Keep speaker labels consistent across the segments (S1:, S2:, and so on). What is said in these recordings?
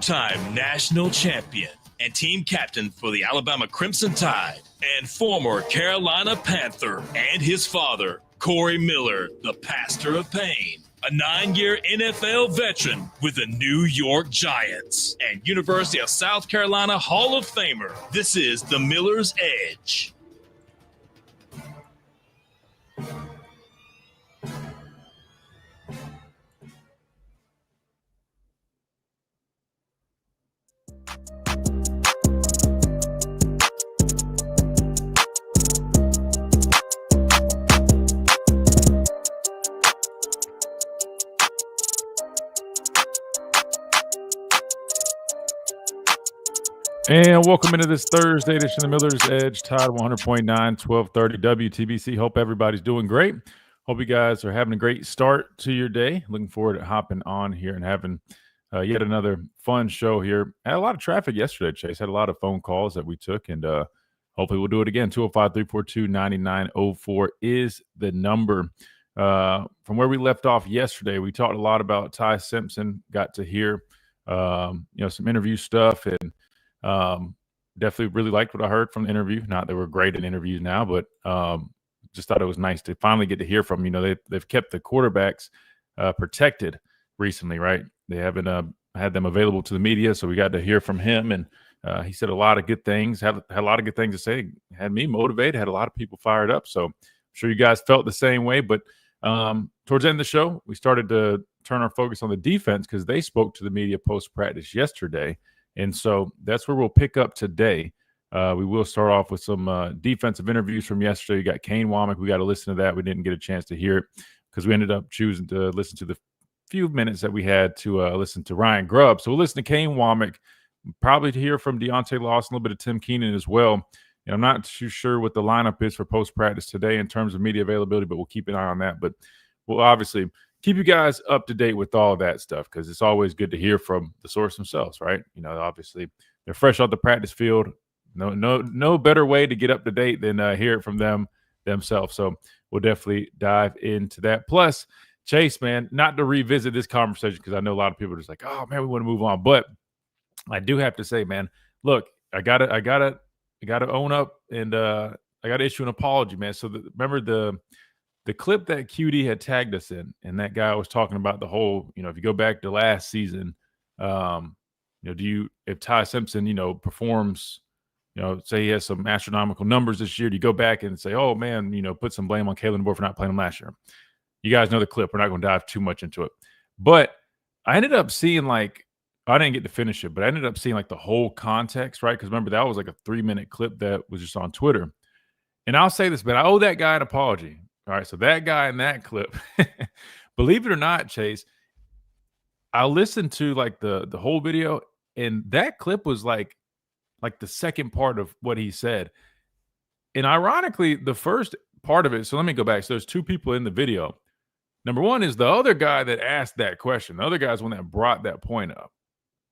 S1: two-time national champion and team captain for the Alabama Crimson Tide, and former Carolina Panther, and his father, Corey Miller, the Pastor of Pain, a 9-year NFL veteran with the New York Giants, and University of South Carolina Hall of Famer. This is the Miller's Edge.
S2: And welcome into this Thursday edition of Miller's Edge, Tide 100.9, 1230 WTBC. Hope everybody's doing great. Hope you guys are having a great start to your day. Looking forward to hopping on here and having yet another fun show here. Had a lot of traffic yesterday, Chase. Had a lot of phone calls that we took, and hopefully we'll do it again. 205-342-9904 is the number. From where we left off yesterday, we talked a lot about Ty Simpson. Got to hear some interview stuff, and definitely really liked what I heard from the interview. Not that we're great at interviews now, but just thought it was nice to finally get to hear from them. They've kept the quarterbacks protected recently, right? They haven't had them available to the media, so we got to hear from him, and he said a lot of good things. Had a lot of good things to say. Had me motivated. Had a lot of people fired up. So I'm sure you guys felt the same way. But towards the end of the show, we started to turn our focus on the defense because they spoke to the media post-practice yesterday. And so that's where we'll pick up today. We will start off with some defensive interviews from yesterday. You got Kane Womack. We got to listen to that. We didn't get a chance to hear it because we ended up choosing to listen to the few minutes that we had to listen to Ryan Grubb. So we'll listen to Kane Womack, probably to hear from Deontay Lawson, a little bit of Tim Keenan as well. And I'm not too sure what the lineup is for post-practice today in terms of media availability, but we'll keep an eye on that. But we'll obviously keep you guys up to date with all that stuff because it's always good to hear from the source themselves, right? Obviously they're fresh off the practice field. No better way to get up to date than hear it from them themselves. So we'll definitely dive into that. Plus, Chase, man, not to revisit this conversation because I know a lot of people are just like, oh man, we want to move on. But I do have to say, man, look, I gotta own up, and I gotta issue an apology, man. So remember the clip that QD had tagged us in, and that guy was talking about the whole, if you go back to last season, if Ty Simpson, performs, say he has some astronomical numbers this year, do you go back and say, oh man, put some blame on Kalen DeBoer for not playing him last year? You guys know the clip. We're not going to dive too much into it. But I ended up seeing I didn't get to finish it, but I ended up seeing the whole context, right? Because remember, that was a 3-minute clip that was just on Twitter. And I'll say this, but I owe that guy an apology. All right, so that guy in that clip, believe it or not, Chase, I listened to the whole video, and that clip was like the second part of what he said. And ironically, the first part of it, so let me go back. So there's two people in the video. Number one is the other guy that asked that question. The other guy's the one that brought that point up,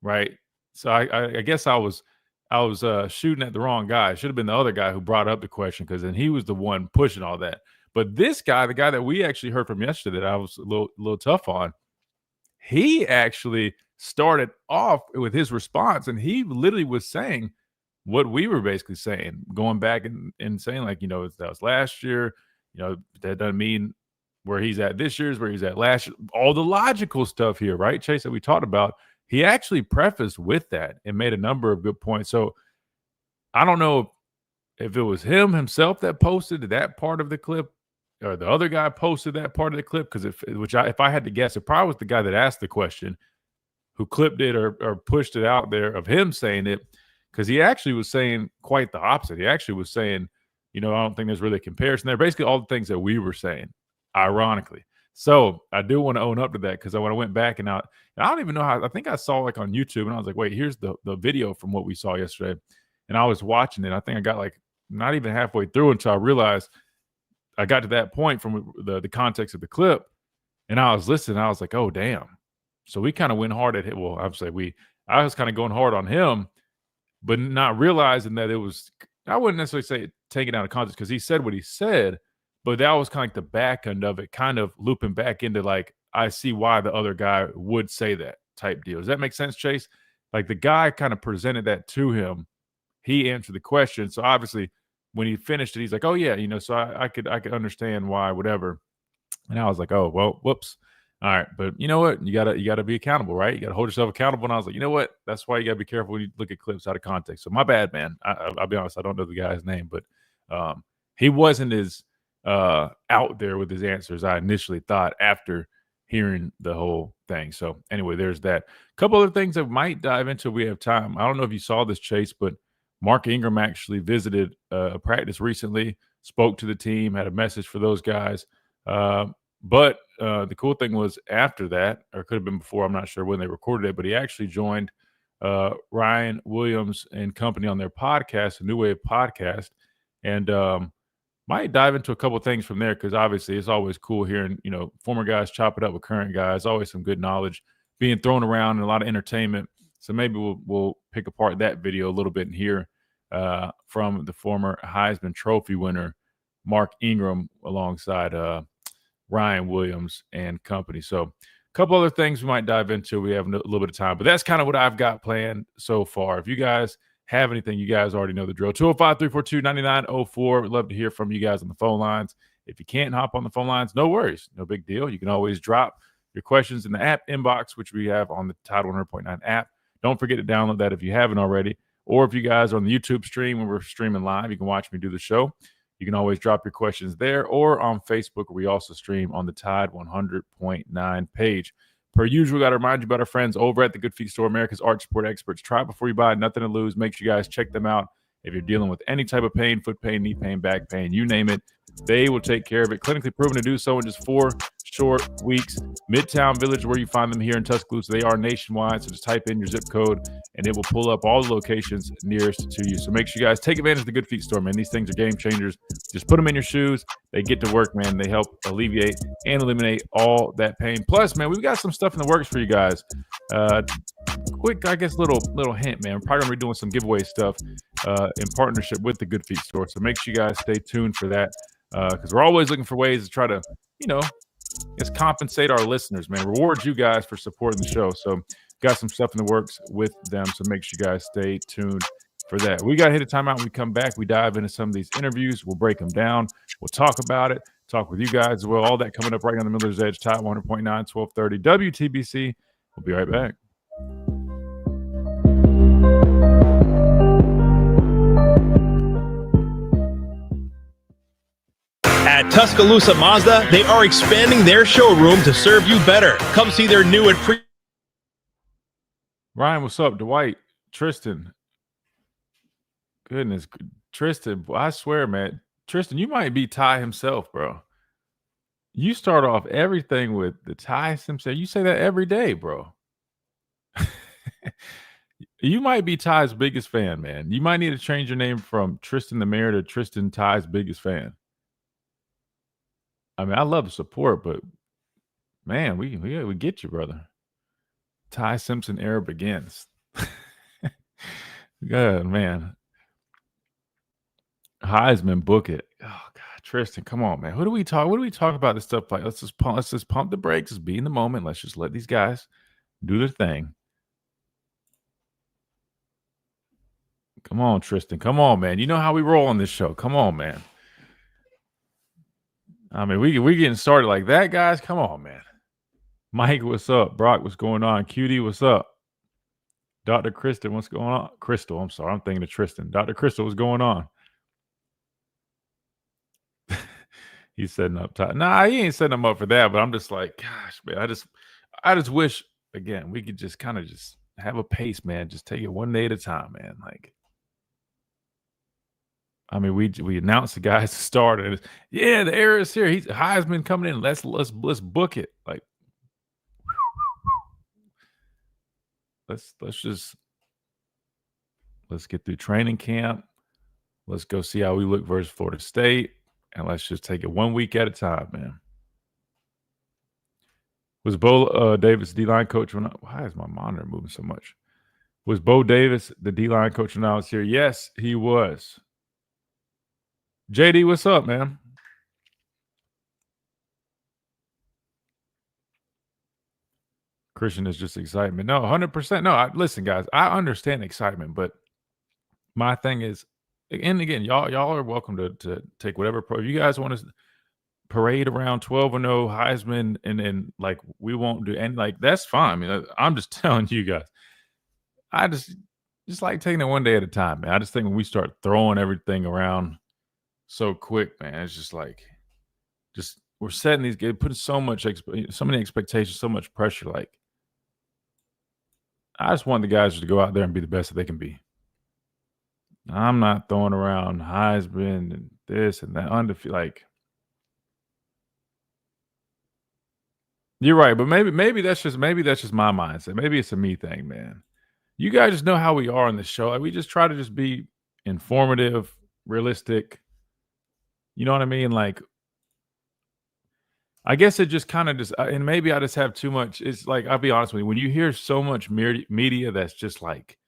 S2: right? So I guess I was shooting at the wrong guy. It should have been the other guy who brought up the question because then he was the one pushing all that. But this guy, the guy that we actually heard from yesterday that I was a little tough on, he actually started off with his response, and he literally was saying what we were basically saying, going back and saying that was last year. That doesn't mean where he's at this year is where he's at last year. All the logical stuff here, right, Chase, that we talked about, he actually prefaced with that and made a number of good points. So I don't know if it was him himself that posted that part of the clip or the other guy posted that part of the clip, because if I had to guess, it probably was the guy that asked the question who clipped it or pushed it out there of him saying it, because he actually was saying quite the opposite. He actually was saying, I don't think there's really a comparison there. Basically all the things that we were saying, ironically. So I do want to own up to that, because when I went back and I don't even know how, I think I saw on YouTube, and I was like, wait, here's the video from what we saw yesterday. And I was watching it. I think I got not even halfway through until I realized I got to that point from the context of the clip, and I was listening. I was like, oh, damn. So we kind of went hard at him. Well, I was kind of going hard on him, but not realizing that it was, I wouldn't necessarily say taken out of context because he said what he said, but that was kind of the back end of it, kind of looping back into I see why the other guy would say that type deal. Does that make sense, Chase? Like the guy kind of presented that to him. He answered the question. So obviously when he finished it, he's like, oh yeah, so I could understand why, whatever. And I was like, oh, well, whoops. All right. But you know what? You gotta be accountable, right? You gotta hold yourself accountable. And I was like, you know what? That's why you gotta be careful when you look at clips out of context. So my bad, man. I'll be honest, I don't know the guy's name, but he wasn't as out there with his answers I initially thought after hearing the whole thing. So anyway, there's that. A couple other things that might dive into if we have time. I don't know if you saw this, Chase, but Mark Ingram actually visited a practice recently, spoke to the team, had a message for those guys. But the cool thing was after that, or it could have been before, I'm not sure when they recorded it, but he actually joined Ryan Williams and company on their podcast, a New Wave podcast, and might dive into a couple of things from there because obviously it's always cool hearing, former guys chop it up with current guys, always some good knowledge being thrown around and a lot of entertainment. So maybe we'll pick apart that video a little bit and hear from the former Heisman Trophy winner, Mark Ingram, alongside Ryan Williams and company. So a couple other things we might dive into. We have a little bit of time, but that's kind of what I've got planned so far. If you guys have anything, you guys already know the drill. 205-342-9904. We'd love to hear from you guys on the phone lines. If you can't hop on the phone lines, no worries. No big deal. You can always drop your questions in the app inbox, which we have on the Tide 100.9 app. Don't forget to download that if you haven't already. Or if you guys are on the YouTube stream when we're streaming live, you can watch me do the show. You can always drop your questions there or on Facebook, where we also stream on the Tide 100.9 page. Per usual, got to remind you about our friends over at the Good Feet Store, America's Arch Support Experts. Try before you buy, nothing to lose. Make sure you guys check them out. If you're dealing with any type of pain, foot pain, knee pain, back pain, you name it, they will take care of it. Clinically proven to do so in just 4 short weeks. Midtown Village, where you find them here in Tuscaloosa. They are nationwide, so just type in your zip code, and it will pull up all the locations nearest to you. So make sure you guys take advantage of the Good Feet Store, man. These things are game changers. Just put them in your shoes. They get to work, man. They help alleviate and eliminate all that pain. Plus, man, we've got some stuff in the works for you guys. Quick, I guess, little hint, man. We're probably going to be doing some giveaway stuff in partnership with the Good Feet Store. So make sure you guys stay tuned for that because we're always looking for ways to try to, just compensate our listeners, man. Reward you guys for supporting the show. So got some stuff in the works with them. So make sure you guys stay tuned for that. We got to hit a timeout. When we come back, we dive into some of these interviews. We'll break them down. We'll talk about it. Talk with you guys as well. All that coming up right on the Miller's Edge, Tide 100.9, 1230 WTBC. We'll be right back.
S3: At Tuscaloosa Mazda, they are expanding their showroom to serve you better. Come see their new and
S2: Ryan, what's up? Dwight, Tristan. Goodness, Tristan, I swear, man. Tristan, you might be Ty himself, bro. You start off everything with the Ty Simpson. You say that every day, bro. You might be Ty's biggest fan, man. You might need to change your name from Tristan the Mayor to Tristan Ty's biggest fan. I mean, I love the support, but man, we get you, brother. Ty Simpson era begins. Good, man. Heisman, book it. Oh God, Tristan, come on, man. What do we talk about this stuff like? Let's just pump the brakes. Let's be in the moment. Let's just let these guys do their thing. Come on, Tristan. Come on, man. You know how we roll on this show. Come on, man. I mean, we getting started like that, guys. Come on, man. Mike, what's up? Brock, what's going on? QD, what's up? Dr. Kristen, what's going on? Crystal, I'm sorry. I'm thinking of Tristan. Dr. Crystal, what's going on? He's setting up top. Nah, he ain't setting them up for that, but I'm just like, gosh, man, I just wish, again, we could just kind of just have a pace, man. Just take it one day at a time, man. Like, I mean, we announced the guys to start, and yeah, the era is here. He's Heisman coming in. Let's book it. Like, let's get through training camp. Let's go see how we look versus Florida State, and let's just take it 1 week at a time, man. Was Bo Davis D-line coach? Why is my monitor moving so much? Was Bo Davis the D-line coach when I was here? Yes, he was. JD, what's up, man? Christian is just excitement. No, 100%. No, listen, guys, I understand excitement, but my thing is, and again, y'all are welcome to take whatever if you guys want to parade around 12-0 Heisman, and like we won't do, and like that's fine. I mean, I'm just telling you guys, I just like taking it one day at a time, man. I just think when we start throwing everything around so quick, man, it's just like, we're setting these, putting so many expectations, so much pressure. Like, I just want the guys to go out there and be the best that they can be. I'm not throwing around Heisman and this and that undefeated. Like, you're right, but maybe that's just my mindset. Maybe it's a me thing, man. You guys just know how we are on the show. Like, we just try to just be informative, realistic. You know what I mean? Like, I guess it just kind of and maybe I just have too much. It's like, I'll be honest with you, when you hear so much media that's just like,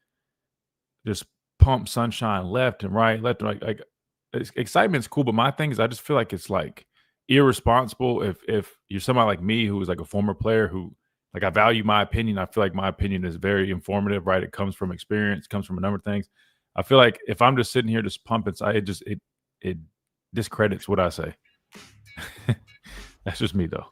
S2: just pump sunshine left and right, like excitement's cool, but my thing is I just feel like it's like irresponsible if you're somebody like me who is like a former player who, like, I value my opinion. I feel like my opinion is very informative, right? It comes from experience, comes from a number of things. I feel like if I'm just sitting here just pumping, it discredits what I say. That's just me, though.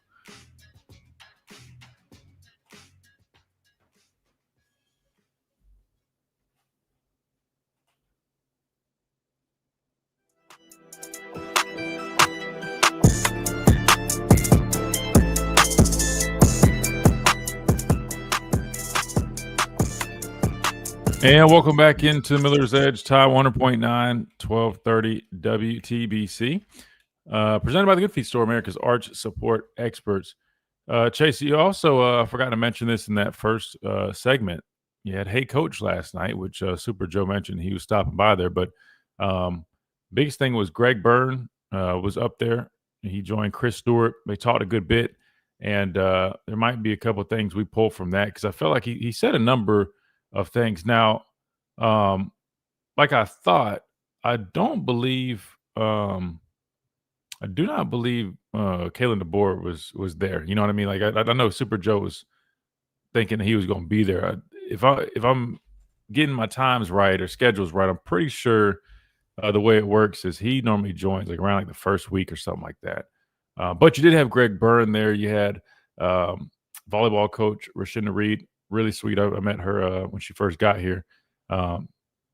S2: And welcome back into Miller's Edge, Ty 100.9, 1230 WTBC. Presented by the Good Feet Store, America's arch support experts. Chase, you also forgot to mention this in that first segment. You had Hey Coach last night, which Super Joe mentioned he was stopping by there. But biggest thing was Greg Byrne was up there. He joined Chris Stewart. They talked a good bit. And there might be a couple of things we pull from that because I felt like he said a number of things. Now, like I thought, I don't believe I do not believe Kalen DeBoer was there. You know what I mean? Like, I know Super Joe was thinking he was going to be there. If I'm getting my times right or schedules right, I'm pretty sure the way it works is he normally joins like around like the first week or something like that. But you did have Greg Byrne there. You had volleyball coach Rashinda Reed, really sweet. I met her when she first got here.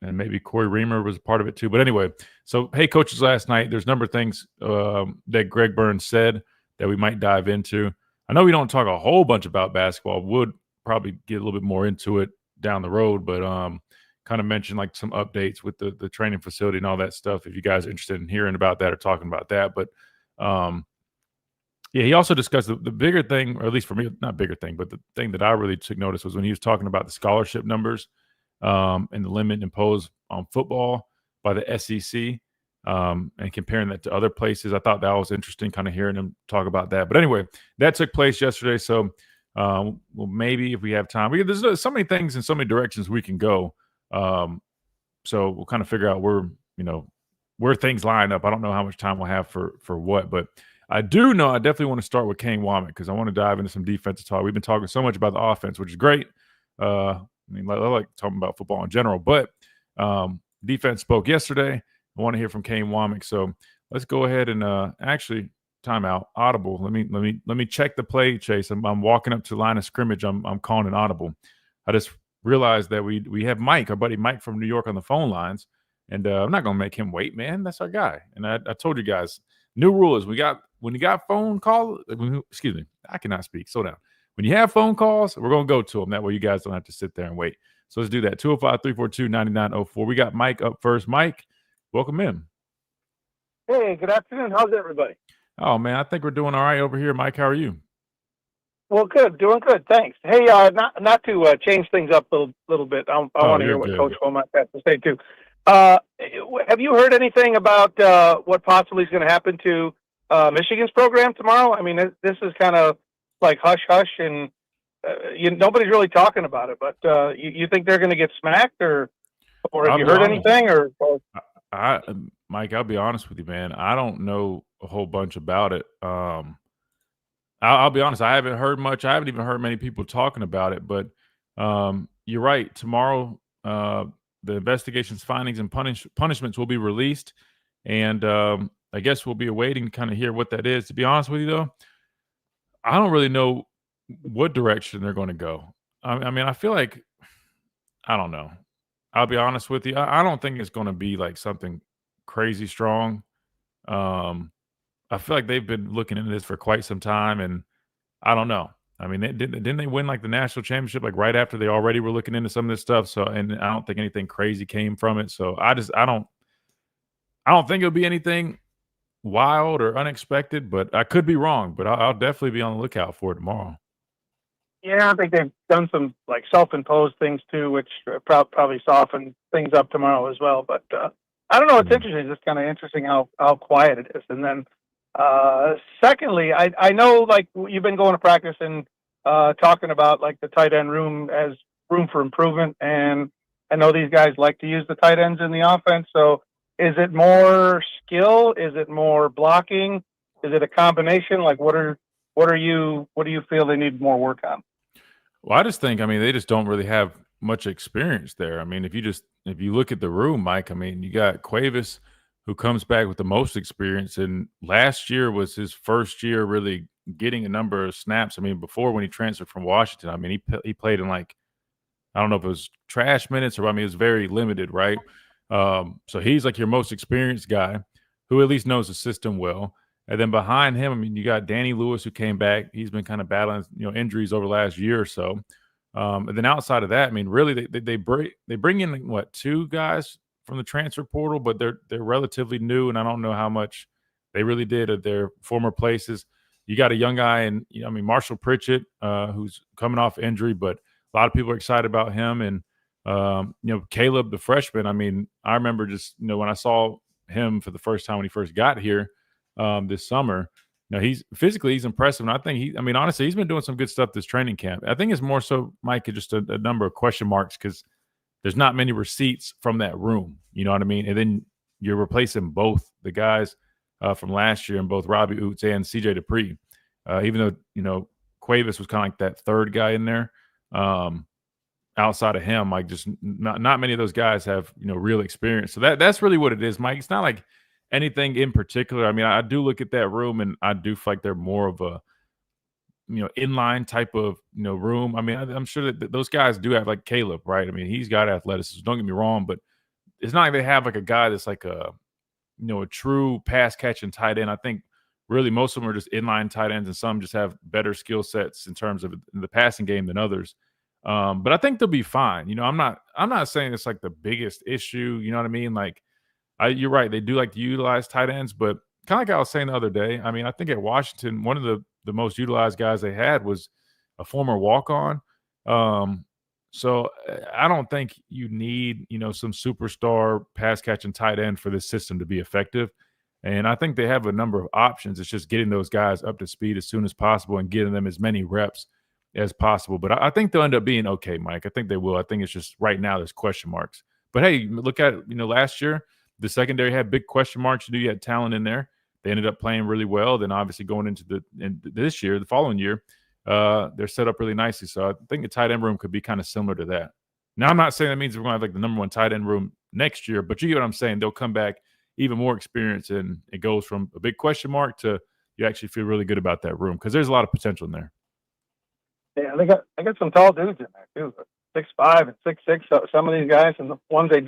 S2: And maybe Corey Reamer was a part of it too. But anyway, so Hey Coaches last night, there's a number of things that Greg Byrne said that we might dive into. I know we don't talk a whole bunch about basketball. Would probably get a little bit more into it down the road, but kind of mention like some updates with the training facility and all that stuff if you guys are interested in hearing about that or talking about that. But yeah, he also discussed the bigger thing, or at least for me, not bigger thing, but the thing that I really took notice was when he was talking about the scholarship numbers and the limit imposed on football by the SEC and comparing that to other places. I thought that was interesting, kind of hearing him talk about that. But anyway, that took place yesterday. So, well, maybe if we have time, there's so many things in so many directions we can go. So we'll kind of figure out where things line up. I don't know how much time we'll have for what, but I do know I definitely want to start with Kane Womack because I want to dive into some defensive talk. We've been talking so much about the offense, which is great. I mean, I like talking about football in general, but defense spoke yesterday. I want to hear from Kane Womack. So let's go ahead and actually timeout audible. Let me check the play, Chase. I'm walking up to line of scrimmage. I'm calling an audible. I just realized that we have Mike, our buddy Mike from New York, on the phone lines, and I'm not gonna make him wait, man. That's our guy. And I told you guys, new rule is when you got phone call. Excuse me, I cannot speak. Slow down. When you have phone calls, we're going to go to them. That way you guys don't have to sit there and wait. So let's do that. 205-342-9904. We got Mike up first. Mike, welcome in.
S4: Hey, good afternoon. How's everybody?
S2: Oh, man, I think we're doing all right over here. Mike, how are you?
S4: Well, good. Doing good. Thanks. Hey, not to change things up a little bit. I want to hear what Coach Womack has to say, too. Have you heard anything about what possibly is going to happen to Michigan's program tomorrow? I mean, this is kind of like hush hush, and nobody's really talking about it. But you think they're going to get smacked, or have you heard anything? Or
S2: Mike, I'll be honest with you, man. I don't know a whole bunch about it. I'll be honest. I haven't heard much. I haven't even heard many people talking about it. But you're right. Tomorrow, the investigation's findings and punishments will be released, and I guess we'll be awaiting to kind of hear what that is. To be honest with you, though, I don't really know what direction they're going to go. I mean, I feel like I don't know. I'll be honest with you. I don't think it's going to be like something crazy strong. Um, I feel like they've been looking into this for quite some time, and I don't know. I mean, didn't they win like the national championship like right after they already were looking into some of this stuff? So, and I don't think anything crazy came from it. So, I don't think it'll be anything wild or unexpected, but I could be wrong. But I'll definitely be on the lookout for it tomorrow.
S4: Yeah, I think they've done some like self-imposed things too, which probably soften things up tomorrow as well. But I don't know. It's interesting. It's just kind of interesting how quiet it is. And then secondly, I know like you've been going to practice and talking about like the tight end room as room for improvement, and I know these guys like to use the tight ends in the offense. So is it more skill? Is it more blocking? Is it a combination? Like what do you feel they need more work on?
S2: Well, I just think, I mean, they just don't really have much experience there. I mean, if you look at the room, Mike, I mean, you got Cuevas who comes back with the most experience, and last year was his first year really getting a number of snaps. I mean, before when he transferred from Washington, I mean, he played in like I don't know if it was trash minutes or I mean, it was very limited, right? So he's like your most experienced guy who at least knows the system well. And then behind him, I mean, you got Danny Lewis who came back. He's been kind of battling, injuries over the last year or so. And then outside of that, I mean, really, they bring in what, two guys from the transfer portal, but they're relatively new, and I don't know how much they really did at their former places. You got a young guy, and I mean Marshall Pritchett, who's coming off injury, but a lot of people are excited about him. And Caleb, the freshman. I mean, I remember just when I saw him for the first time when he first got here this summer. He's impressive. And I think honestly, he's been doing some good stuff this training camp. I think it's more so, Mike, just a number of question marks because there's not many receipts from that room. You know what I mean? And then you're replacing both the guys from last year, and both Robbie Oots and CJ Dupree. Even though, Cuevas was kind of like that third guy in there. Outside of him, like just not many of those guys have, real experience. So that's really what it is, Mike. It's not like anything in particular. I mean, I do look at that room and I do feel like they're more of a, inline type of, room. I mean, I'm sure that those guys do have like Caleb, right? I mean, he's got athleticism. Don't get me wrong, but it's not like they have like a guy that's like a true pass catching tight end. I think really most of them are just inline tight ends, and some just have better skill sets in terms of the passing game than others. But I think they'll be fine. I'm not saying it's like the biggest issue. You know what I mean? Like, you're right. They do like to utilize tight ends, but kind of like I was saying the other day, I mean, I think at Washington, one of the most utilized guys they had was a former walk-on. So I don't think you need, some superstar pass catching tight end for this system to be effective. And I think they have a number of options. It's just getting those guys up to speed as soon as possible and getting them as many reps as possible. But I think they'll end up being okay, Mike. I think they will. I think it's just right now there's question marks. But hey, look at last year, the secondary had big question marks. You had talent in there. They ended up playing really well. Then obviously going into this year, the following year, they're set up really nicely. So I think the tight end room could be kind of similar to that. Now, I'm not saying that means we're going to have like the number one tight end room next year, but you get what I'm saying. They'll come back even more experienced, and it goes from a big question mark to you actually feel really good about that room because there's a lot of potential in there.
S4: Yeah, they got some tall dudes in there too, 6'5" and 6'6". So some of these guys, and the ones they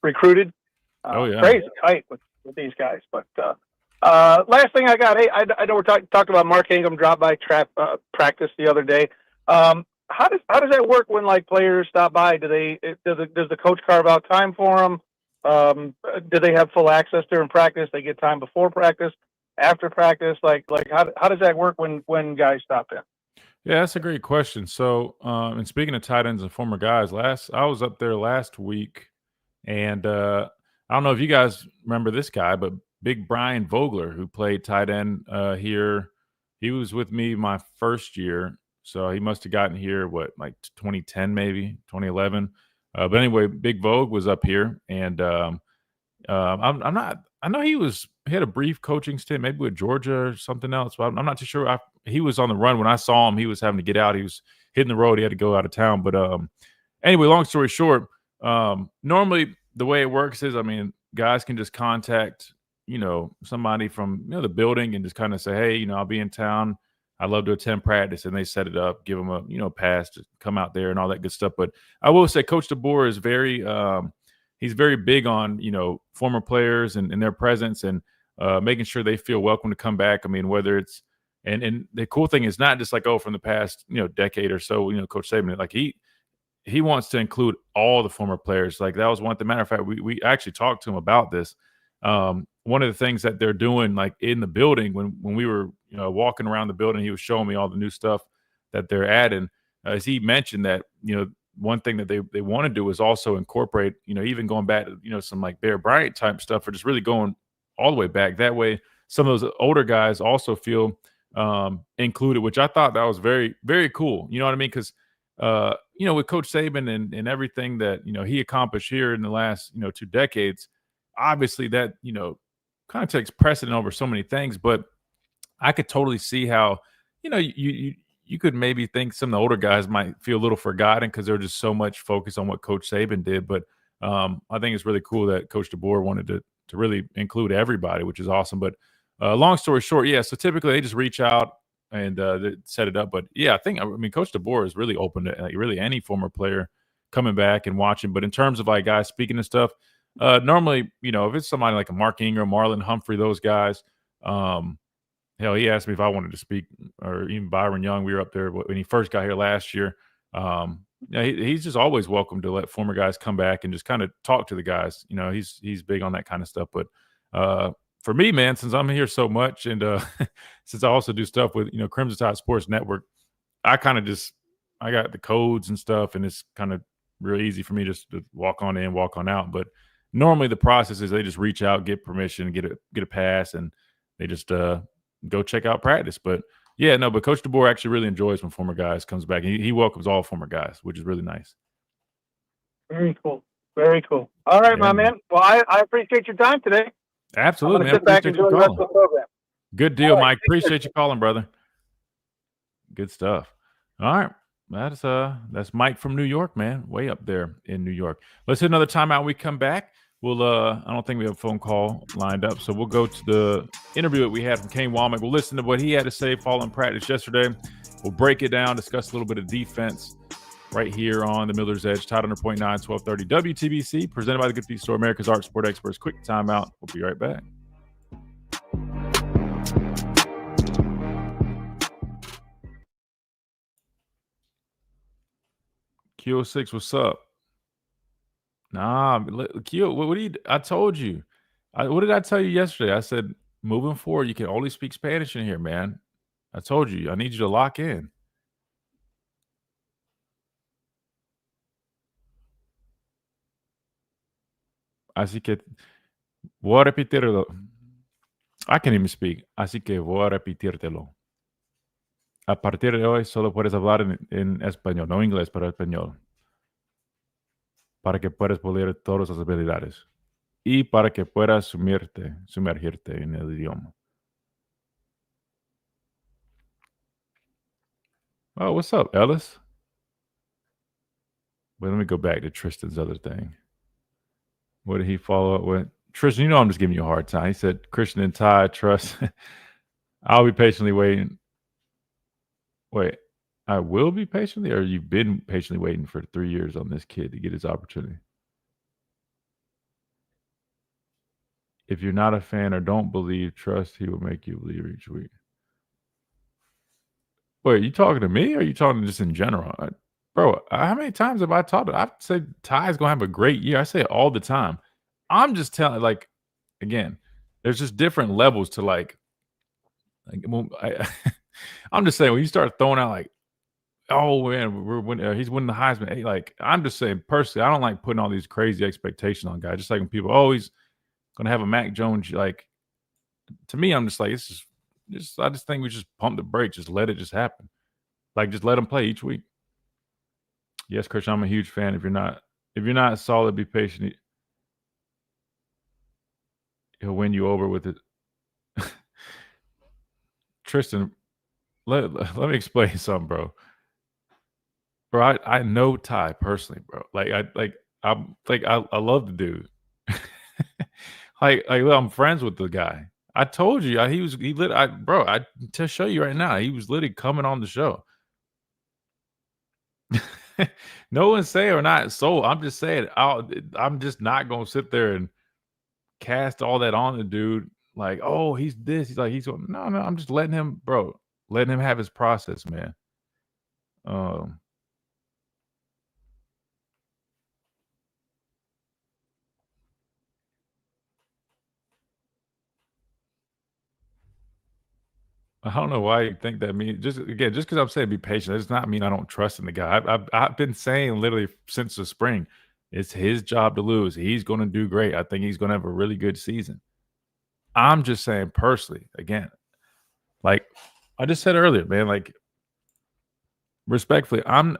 S4: recruited, crazy height with these guys. But last thing I got, hey, I know we're talked about Mark Ingram dropped by practice the other day. How does that work when like players stop by? Does the coach carve out time for them? Do they have full access during practice? They get time before practice, after practice. Like how does that work when guys stop in?
S2: Yeah, that's a great question. So, and speaking of tight ends and former guys, I was up there last week, and I don't know if you guys remember this guy, but Big Brian Vogler, who played tight end here, he was with me my first year, so he must have gotten here like 2010, maybe 2011. But anyway, Big Vogue was up here, and I'm not. I know he was had a brief coaching stint, maybe with Georgia or something else. But I'm not too sure. He was on the run when I saw him. He was having to get out. He was hitting the road. He had to go out of town. But anyway, long story short, normally the way it works is, I mean, guys can just contact, somebody from the building and just kind of say, hey, I'll be in town. I'd love to attend practice, and they set it up, give them a pass to come out there and all that good stuff. But I will say, Coach DeBoer is he's very big on former players and their presence and making sure they feel welcome to come back. I mean, whether it's and the cool thing is not just like, from the past decade or so, Coach Saban, like he wants to include all the former players. Like that was one thing. Matter of fact, we actually talked to him about this. One of the things that they're doing, like in the building, when we were walking around the building, he was showing me all the new stuff that they're adding. As he mentioned that one thing that they want to do is also incorporate even going back to some like Bear Bryant type stuff, or just really going all the way back. That way, some of those older guys also feel included, which I thought that was very, very cool. You know what I mean? Because with Coach Saban and everything that he accomplished here in the last 2 decades, obviously that kind of takes precedent over so many things. But I could totally see how you could maybe think some of the older guys might feel a little forgotten because they're just so much focused on what Coach Saban did. But I think it's really cool that Coach DeBoer wanted to really include everybody, which is awesome. But long story short, yeah. So typically they just reach out and set it up. But yeah, I mean, Coach DeBoer is really open to really any former player coming back and watching. But in terms of like guys speaking and stuff, normally, if it's somebody like a Mark Ingram, Marlon Humphrey, those guys, hell, he asked me if I wanted to speak, or even Byron Young. We were up there when he first got here last year. He's just always welcome to let former guys come back and just kind of talk to the guys. He's big on that kind of stuff. But for me, man, since I'm here so much, and since I also do stuff with Crimson Tide Sports Network, I kind of I got the codes and stuff, and it's kind of real easy for me just to walk on in, walk on out. But normally the process is they just reach out, get permission, get a pass, and they just go check out practice. But yeah, no, but Coach DeBoer actually really enjoys when former guys comes back. He welcomes all former guys, which is really nice.
S4: Very cool. Very cool. All right, my man. Well, I appreciate your time today.
S2: Absolutely, man.
S4: Sit back and enjoy the rest of the program.
S2: Good deal,
S4: right,
S2: Mike. Appreciate you calling, brother. Good stuff. All right. That's Mike from New York, man. Way up there in New York. Let's hit another timeout. We come back. We'll I don't think we have a phone call lined up, so we'll go to the interview that we had from Kane Womack. We'll listen to what he had to say following practice yesterday. We'll break it down, discuss a little bit of defense right here on the Miller's Edge, Tide 100.9, 1230 WTBC, presented by the Good Feet Store, America's Art Sport Experts. Quick timeout. We'll be right back. Q06, what's up? Nah, Q, what do you? I told you. What did I tell you yesterday? I said, moving forward, you can only speak Spanish in here, man. I told you. I need you to lock in. Así que voy a repetirlo. I can't even speak. Así que voy a repetírtelo. A partir de hoy solo puedes hablar en español, no inglés, pero español. Para que puedas pulir todas las habilidades. Y para que puedas sumergirte en el idioma. Oh, what's up, Ellis? Wait, let me go back to Tristan's other thing. What did he follow up with? Tristan, I'm just giving you a hard time. He said, Christian and Ty, trust. I'll be patiently waiting. Wait, I will be patiently, or you've been patiently waiting for 3 years on this kid to get his opportunity? If you're not a fan or don't believe, trust, he will make you believe each week. Wait, are you talking to me, or are you talking just in general? Bro, how many times have I talked? I've said Ty's going to have a great year. I say it all the time. I'm just telling, like, again, there's just different levels to I'm just saying, when you start throwing out like, oh man, he's winning the Heisman. Like, I'm just saying personally, I don't like putting all these crazy expectations on guys. Just like when people, he's gonna have a Mac Jones. Like, to me, I'm just like, I just think we just pump the brakes, just let it just happen. Like, just let him play each week. Yes, Christian, I'm a huge fan. If you're not solid, be patient. He'll win you over with it. Tristan, let me explain something, bro. Bro, I know Ty personally, bro. I love the dude. I'm friends with the guy. I told you to show you right now. He was literally coming on the show. No one's saying or not sold. I'm just saying I'm just not gonna sit there and cast all that on the dude. Like, oh, he's this. He's going. No. I'm just letting him have his process, man. I don't know why you think that means just because I'm saying be patient, that does not mean I don't trust in the guy. I've been saying literally since the spring, it's his job to lose. He's going to do great. I think he's going to have a really good season. I'm just saying personally, again, like I just said earlier, man, like respectfully, I'm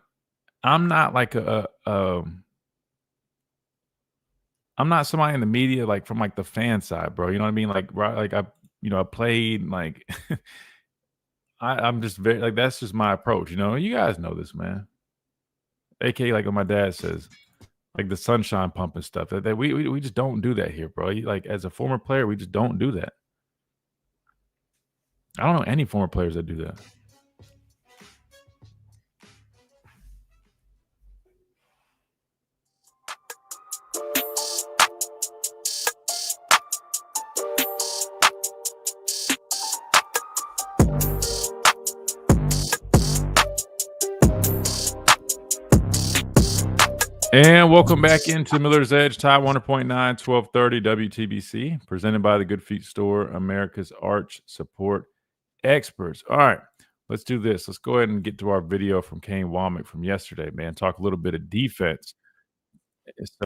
S2: not like I'm not somebody in the media like from like the fan side, bro. You know what I mean? Like I played like I'm just very like that's just my approach, you know. You guys know this, man. AKA like what my dad says, like the sunshine pump and stuff. That we just don't do that here, bro. Like as a former player, we just don't do that. I don't know any former players that do that. And welcome back into Miller's Edge, Top 100.9, 1230 WTBC, presented by the Good Feet Store, America's Arch Support Experts. All right, let's do this. Let's go ahead and get to our video from Kane Womack from yesterday, man. Talk a little bit of defense. So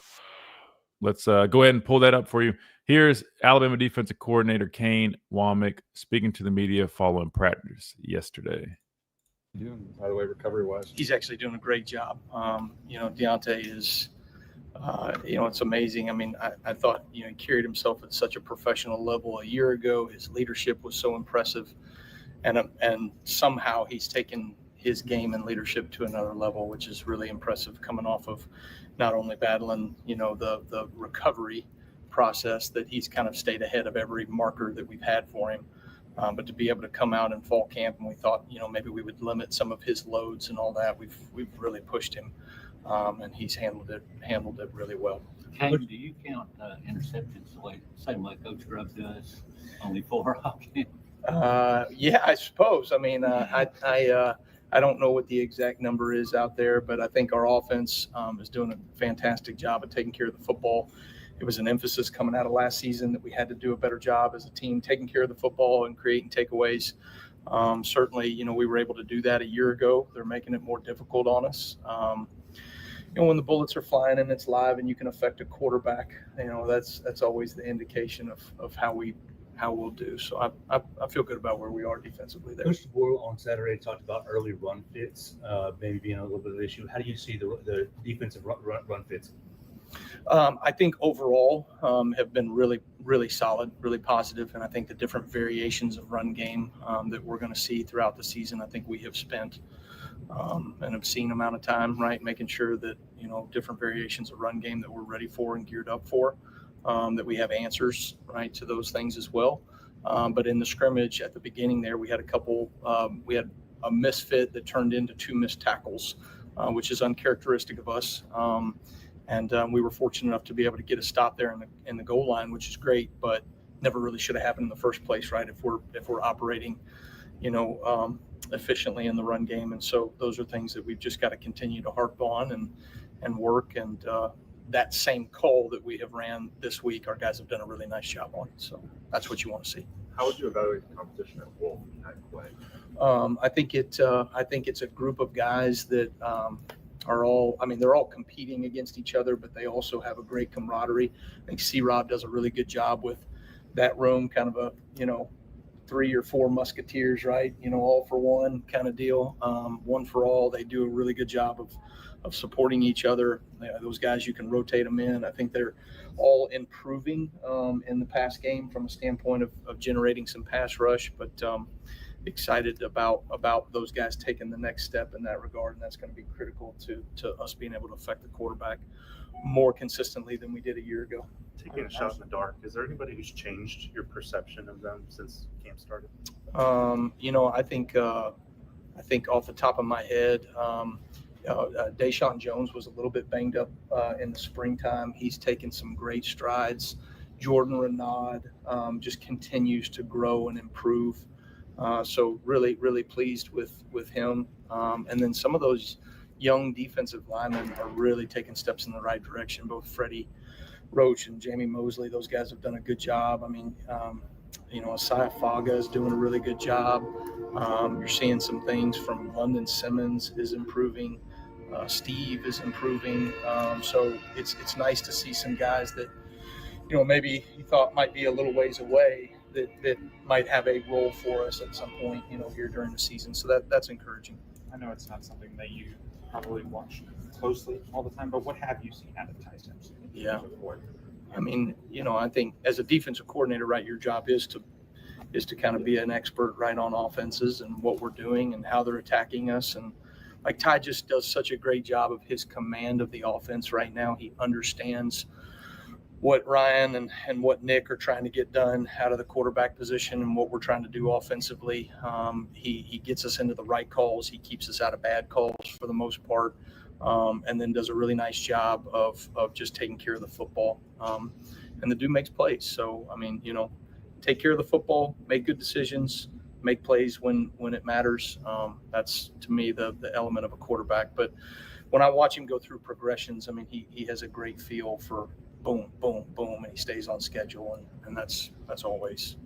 S2: let's go ahead and pull that up for you. Here's Alabama defensive coordinator Kane Womack speaking to the media following practice yesterday.
S5: Doing, by the way, recovery-wise?
S6: He's actually doing a great job. Deontay is, it's amazing. I mean, I thought, he carried himself at such a professional level a year ago. His leadership was so impressive. And somehow he's taken his game and leadership to another level, which is really impressive, coming off of not only battling, the recovery process that he's kind of stayed ahead of every marker that we've had for him. But to be able to come out in fall camp, and we thought, maybe we would limit some of his loads and all that. We've really pushed him, and he's handled it really well.
S7: Kane, do you count interceptions the same way Coach Grubb does? Only 4 all camp.
S6: Yeah, I suppose. I mean, I don't know what the exact number is out there, but I think our offense is doing a fantastic job of taking care of the football. It was an emphasis coming out of last season that we had to do a better job as a team taking care of the football and creating takeaways. Certainly, we were able to do that a year ago. They're making it more difficult on us. When the bullets are flying and it's live and you can affect a quarterback, that's always the indication of how we'll do. So I feel good about where we are defensively there.
S5: Coach DeBoer on Saturday talked about early run fits maybe being a little bit of an issue. How do you see the defensive run fits?
S6: I think overall have been really, really solid, really positive. And I think the different variations of run game that we're going to see throughout the season, I think we have spent an obscene amount of time, right, making sure that, different variations of run game that we're ready for and geared up for, that we have answers, right, to those things as well. But in the scrimmage at the beginning there, we had we had a misfit that turned into 2 missed tackles, which is uncharacteristic of us. And we were fortunate enough to be able to get a stop there in the goal line, which is great, but never really should have happened in the first place, right? If we're operating, efficiently in the run game. And so those are things that we've just got to continue to harp on and work. And that same call that we have ran this week, our guys have done a really nice job on. So that's what you want to see.
S5: How would you evaluate the competition at Wolf in that play?
S6: I think it's a group of guys that are all, they're all competing against each other, but they also have a great camaraderie. I think C-Rob does a really good job with that room, kind of a, 3 or 4 musketeers, right? All for one kind of deal. One for all. They do a really good job of supporting each other. Those guys, you can rotate them in. I think they're all improving in the pass game from a standpoint of generating some pass rush. But, excited about those guys taking the next step in that regard, and that's going to be critical to us being able to affect the quarterback more consistently than we did a year ago.
S8: Taking a shot in the dark, is there anybody who's changed your perception of them since camp started?
S6: I think off the top of my head, Deshaun Jones was a little bit banged up in the springtime. He's taken some great strides. Jordan Renaud just continues to grow and improve. So really, really pleased with him. And then some of those young defensive linemen are really taking steps in the right direction. Both Freddie Roach and Jamie Mosley, those guys have done a good job. I mean, Asaya Faga is doing a really good job. You're seeing some things from London Simmons is improving. Steve is improving. So it's nice to see some guys that, maybe you thought might be a little ways away that might have a role for us at some point, here during the season. So that's encouraging.
S9: I know it's not something that you probably watch closely all the time, but what have you seen out of Ty Simpson?
S6: Yeah. I mean, I think as a defensive coordinator, right, your job is to kind of be an expert, right, on offenses and what we're doing and how they're attacking us. And like Ty just does such a great job of his command of the offense right now. He understands what Ryan and what Nick are trying to get done out of the quarterback position and what we're trying to do offensively. He gets us into the right calls. He keeps us out of bad calls for the most part. And then does a really nice job of just taking care of the football. And the dude makes plays. So, I mean, take care of the football, make good decisions, make plays when it matters. That's, to me, the element of a quarterback. But when I watch him go through progressions, I mean, he has a great feel for boom, boom, boom, and he stays on schedule. And that's always,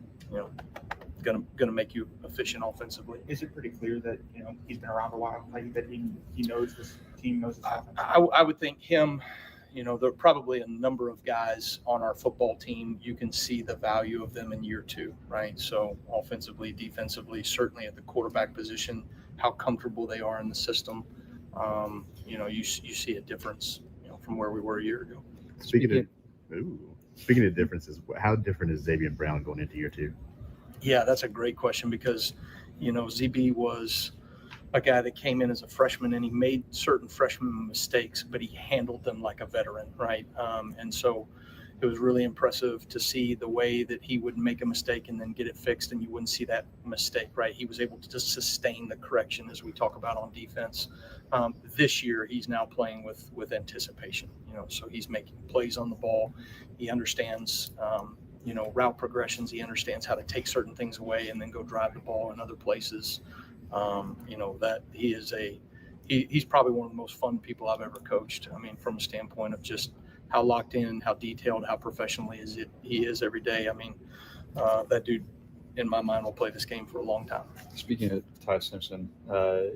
S6: gonna make you efficient offensively.
S9: Is it pretty clear that he's been around a while, like that he knows this team, knows this offense?
S6: I would think him. There are probably a number of guys on our football team. You can see the value of them in year two, right? So offensively, defensively, certainly at the quarterback position, how comfortable they are in the system. You see a difference, from where we were a year ago.
S10: Speaking of differences, how different is Xavier Brown going into year two?
S6: Yeah, that's a great question because, ZB was a guy that came in as a freshman and he made certain freshman mistakes, but he handled them like a veteran, right? And so it was really impressive to see the way that he would make a mistake and then get it fixed, and you wouldn't see that mistake, right? He was able to just sustain the correction, as we talk about on defense. This year, he's now playing with anticipation, so he's making plays on the ball. He understands, route progressions. He understands how to take certain things away and then go drive the ball in other places. That he's probably one of the most fun people I've ever coached. I mean, from a standpoint of just how locked in, how detailed, how professionally he is every day. I mean, that dude, in my mind, will play this game for a long time.
S11: Speaking of Ty Simpson,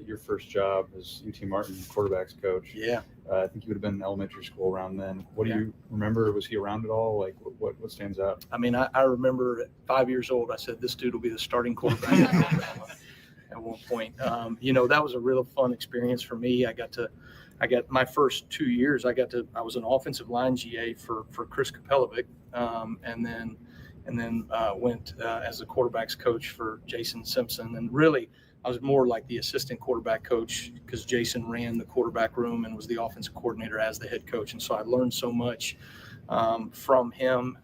S11: your first job as UT Martin quarterbacks coach.
S6: Yeah.
S11: I think you would have been in elementary school around then. What do you remember? Was he around at all? Like, what stands out?
S6: I mean, I remember at 5 years old, I said, this dude will be the starting quarterback at Alabama at one point. That was a real fun experience for me. I got my first 2 years, I was an offensive line GA for Chris Kapelovic, and then went as a quarterbacks coach for Jason Simpson. And really, I was more like the assistant quarterback coach because Jason ran the quarterback room and was the offensive coordinator as the head coach. And so I learned so much from him.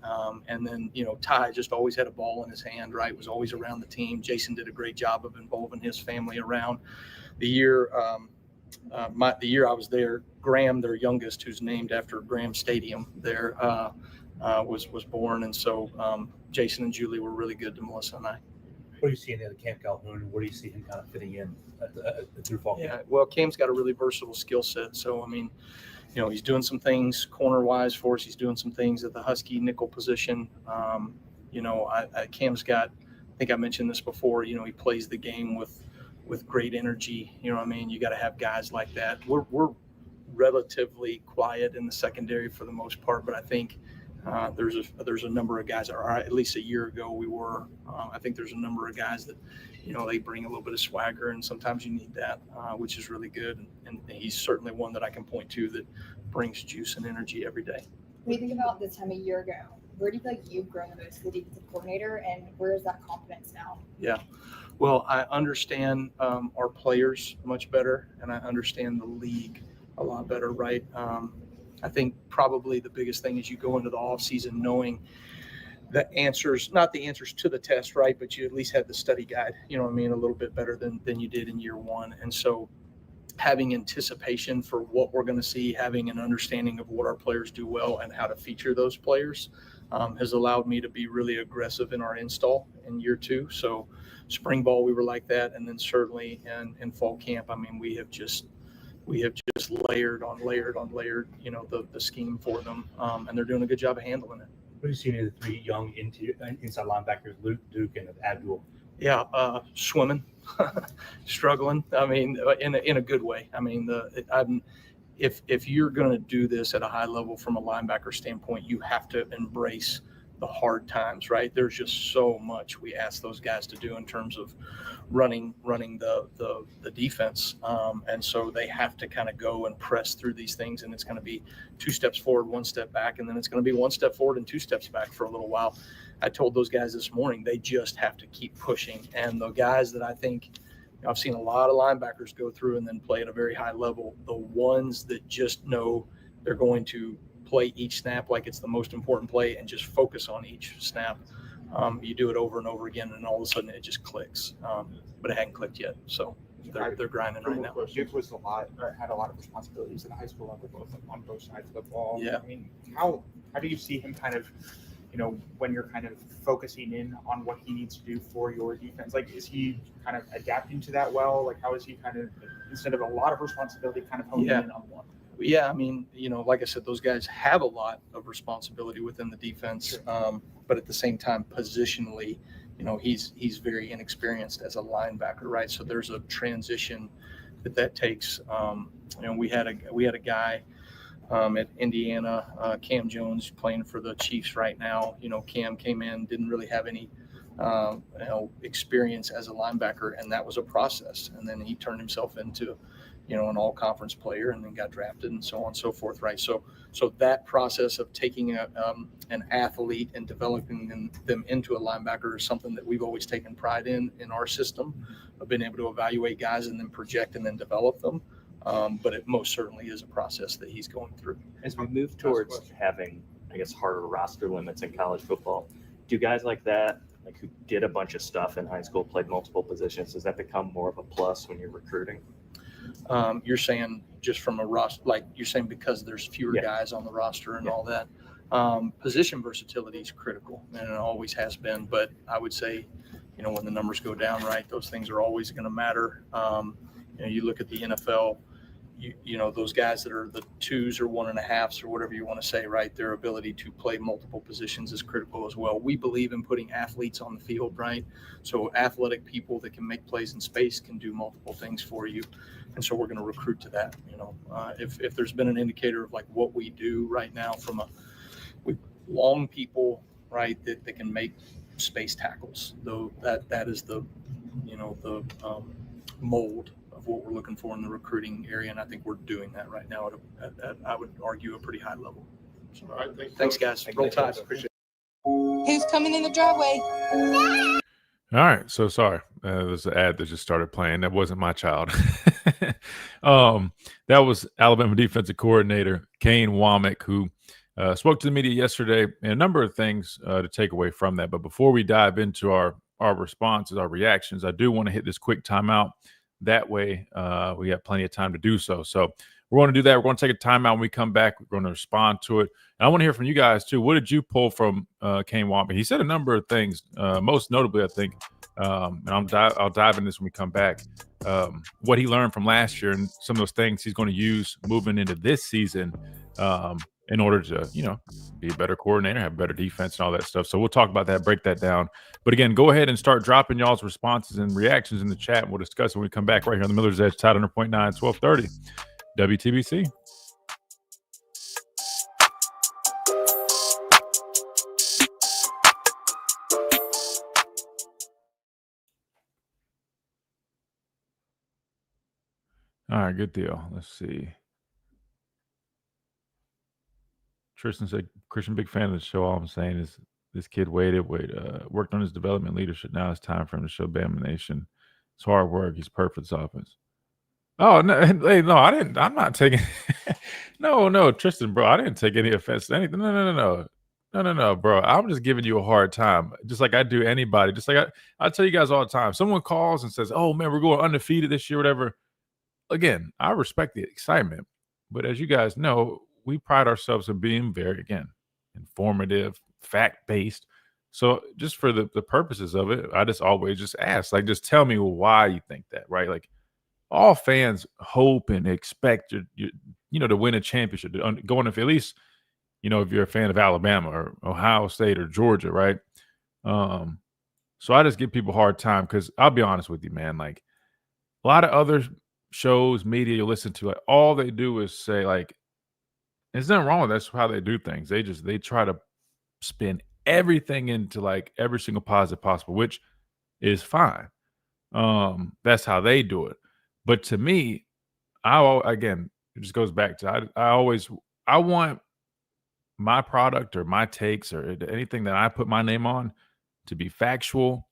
S6: And then, Ty just always had a ball in his hand, right? Was always around the team. Jason did a great job of involving his family around. The year I was there, Graham, their youngest, who's named after Graham Stadium there, was born. And so Jason and Julie were really good to Melissa and I.
S5: What do you see in the Camp Calhoun? Where do you see him kind of fitting in through fall?
S6: Yeah, well, Cam's got a really versatile skill set. So, I mean, he's doing some things corner-wise for us. He's doing some things at the Husky nickel position. Cam's got, I think I mentioned this before, he plays the game with great energy. You know what I mean? You got to have guys like that. We're relatively quiet in the secondary for the most part, but I think there's a number of guys, or at least a year ago we were. I think there's a number of guys that, they bring a little bit of swagger, and sometimes you need that, which is really good. And he's certainly one that I can point to that brings juice and energy every day.
S12: When you think about this time a year ago, where do you feel like you've grown the most as a defensive coordinator, and where is that confidence now?
S6: Yeah. Well, I understand our players much better, and I understand the league a lot better, right? I think probably the biggest thing is you go into the offseason knowing the answers, not the answers to the test, right? But you at least had the study guide, you know what I mean, a little bit better than you did in year one. And so having anticipation for what we're going to see, having an understanding of what our players do well and how to feature those players has allowed me to be really aggressive in our install in year two. So spring ball, we were like that. And then certainly in fall camp, I mean, we have just layered on layered on layered, you know, the scheme for them. And they're doing a good job of handling it.
S5: What do you see in the three young inside linebackers, Luke, Duke, and Abdul?
S6: Yeah, swimming, struggling. I mean, in a good way. I mean, if you're going to do this at a high level from a linebacker standpoint, you have to embrace the hard times, right? There's just so much we ask those guys to do in terms of running the defense, and so they have to kind of go and press through these things, and it's going to be 2 steps forward, 1 step back, and then it's going to be 1 step forward and 2 steps back for a little while. I told those guys this morning they just have to keep pushing, and the guys that I think I've seen a lot of linebackers go through and then play at a very high level, the ones that just know they're going to play each snap like it's the most important play and just focus on each snap. You do it over and over again, and all of a sudden it just clicks. But it hadn't clicked yet, so they're grinding right now.
S9: Duke was had a lot of responsibilities at the high school level, on both sides of the ball.
S6: Yeah.
S9: I mean, how do you see him kind of, you know, when you're kind of focusing in on what he needs to do for your defense? Like, is he kind of adapting to that well? Like, how is he kind of, instead of a lot of responsibility, kind of honing in on one?
S6: Yeah, I mean, you know, like I said, those guys have a lot of responsibility within the defense, but at the same time, positionally, you know, he's very inexperienced as a linebacker, right? So there's a transition that takes. You know, we had a guy at Indiana, Cam Jones, playing for the Chiefs right now. You know, Cam came in, didn't really have any experience as a linebacker, and that was a process. And then he turned himself into, you know, an all-conference player, and then got drafted, and so on and so forth, right? So that process of taking an athlete and developing them into a linebacker is something that we've always taken pride in our system, of being able to evaluate guys and then project and then develop them. But it most certainly is a process that he's going through.
S13: As we move towards having, I guess, harder roster limits in college football, do guys like that, like who did a bunch of stuff in high school, played multiple positions, does that become more of a plus when you're recruiting?
S6: You're saying just from a roster, like you're saying because there's fewer guys on the roster and all that. Position versatility is critical, and it always has been. But I would say, you know, when the numbers go down, right, those things are always going to matter. You know, you look at the NFL. You know, those guys that are the 2s or 1.5s or whatever you want to say, right? Their ability to play multiple positions is critical as well. We believe in putting athletes on the field, right? So athletic people that can make plays in space can do multiple things for you. And so we're going to recruit to that. You know, if there's been an indicator of like what we do right now from we long people, right, that can make space tackles, though that is the, you know, the mold of what we're looking for in the recruiting area, and I think we're doing that right now at I would argue a pretty high level. So, all right, thanks guys. Roll Tide. Appreciate it.
S14: Who's coming in the driveway?
S2: All right, so sorry. There's an ad that just started playing. That wasn't my child. That was Alabama defensive coordinator Kane Womack, who spoke to the media yesterday, and a number of things to take away from that. But before we dive into our responses, our reactions, I do want to hit this quick timeout. That way, we have plenty of time to do so. So we're going to do that. We're going to take a timeout. When we come back, we're going to respond to it. And I want to hear from you guys, too. What did you pull from Kane Womack? He said a number of things, most notably, I think, and I'll dive into this when we come back, what he learned from last year and some of those things he's going to use moving into this season in order to, you know, be a better coordinator, have better defense and all that stuff. So we'll talk about that, break that down. But again, go ahead and start dropping y'all's responses and reactions in the chat, and we'll discuss it when we come back right here on the Miller's Edge, Tide 100.9, 1230, WTBC. All right, good deal. Let's see. Tristan said, Christian, big fan of the show. All I'm saying is this kid worked on his development leadership. Now it's time for him to show Bama Nation. It's hard work. He's perfect for this offense. Oh, no, hey, no, I didn't. I'm not taking no, Tristan, bro. I didn't take any offense to anything. No, bro. I'm just giving you a hard time, just like I do anybody. Just like I tell you guys all the time. Someone calls and says, "Oh man, we're going undefeated this year," whatever. Again, I respect the excitement, but as you guys know, we pride ourselves in being very, again, informative, fact-based. So just for the purposes of it, I just always just ask, like, just tell me why you think that, right? Like, all fans hope and expect you to win a championship, going if at least, if you're a fan of Alabama or Ohio State or Georgia, right? So I just give people a hard time because I'll be honest with you, man. Like a lot of other shows, media you listen to, like all they do is say like, there's nothing wrong with that. That's how they do things. They try to spin everything into like every single positive possible, which is fine. That's how they do it. But to me, again, it just goes back to I want my product or my takes or anything that I put my name on to be factual,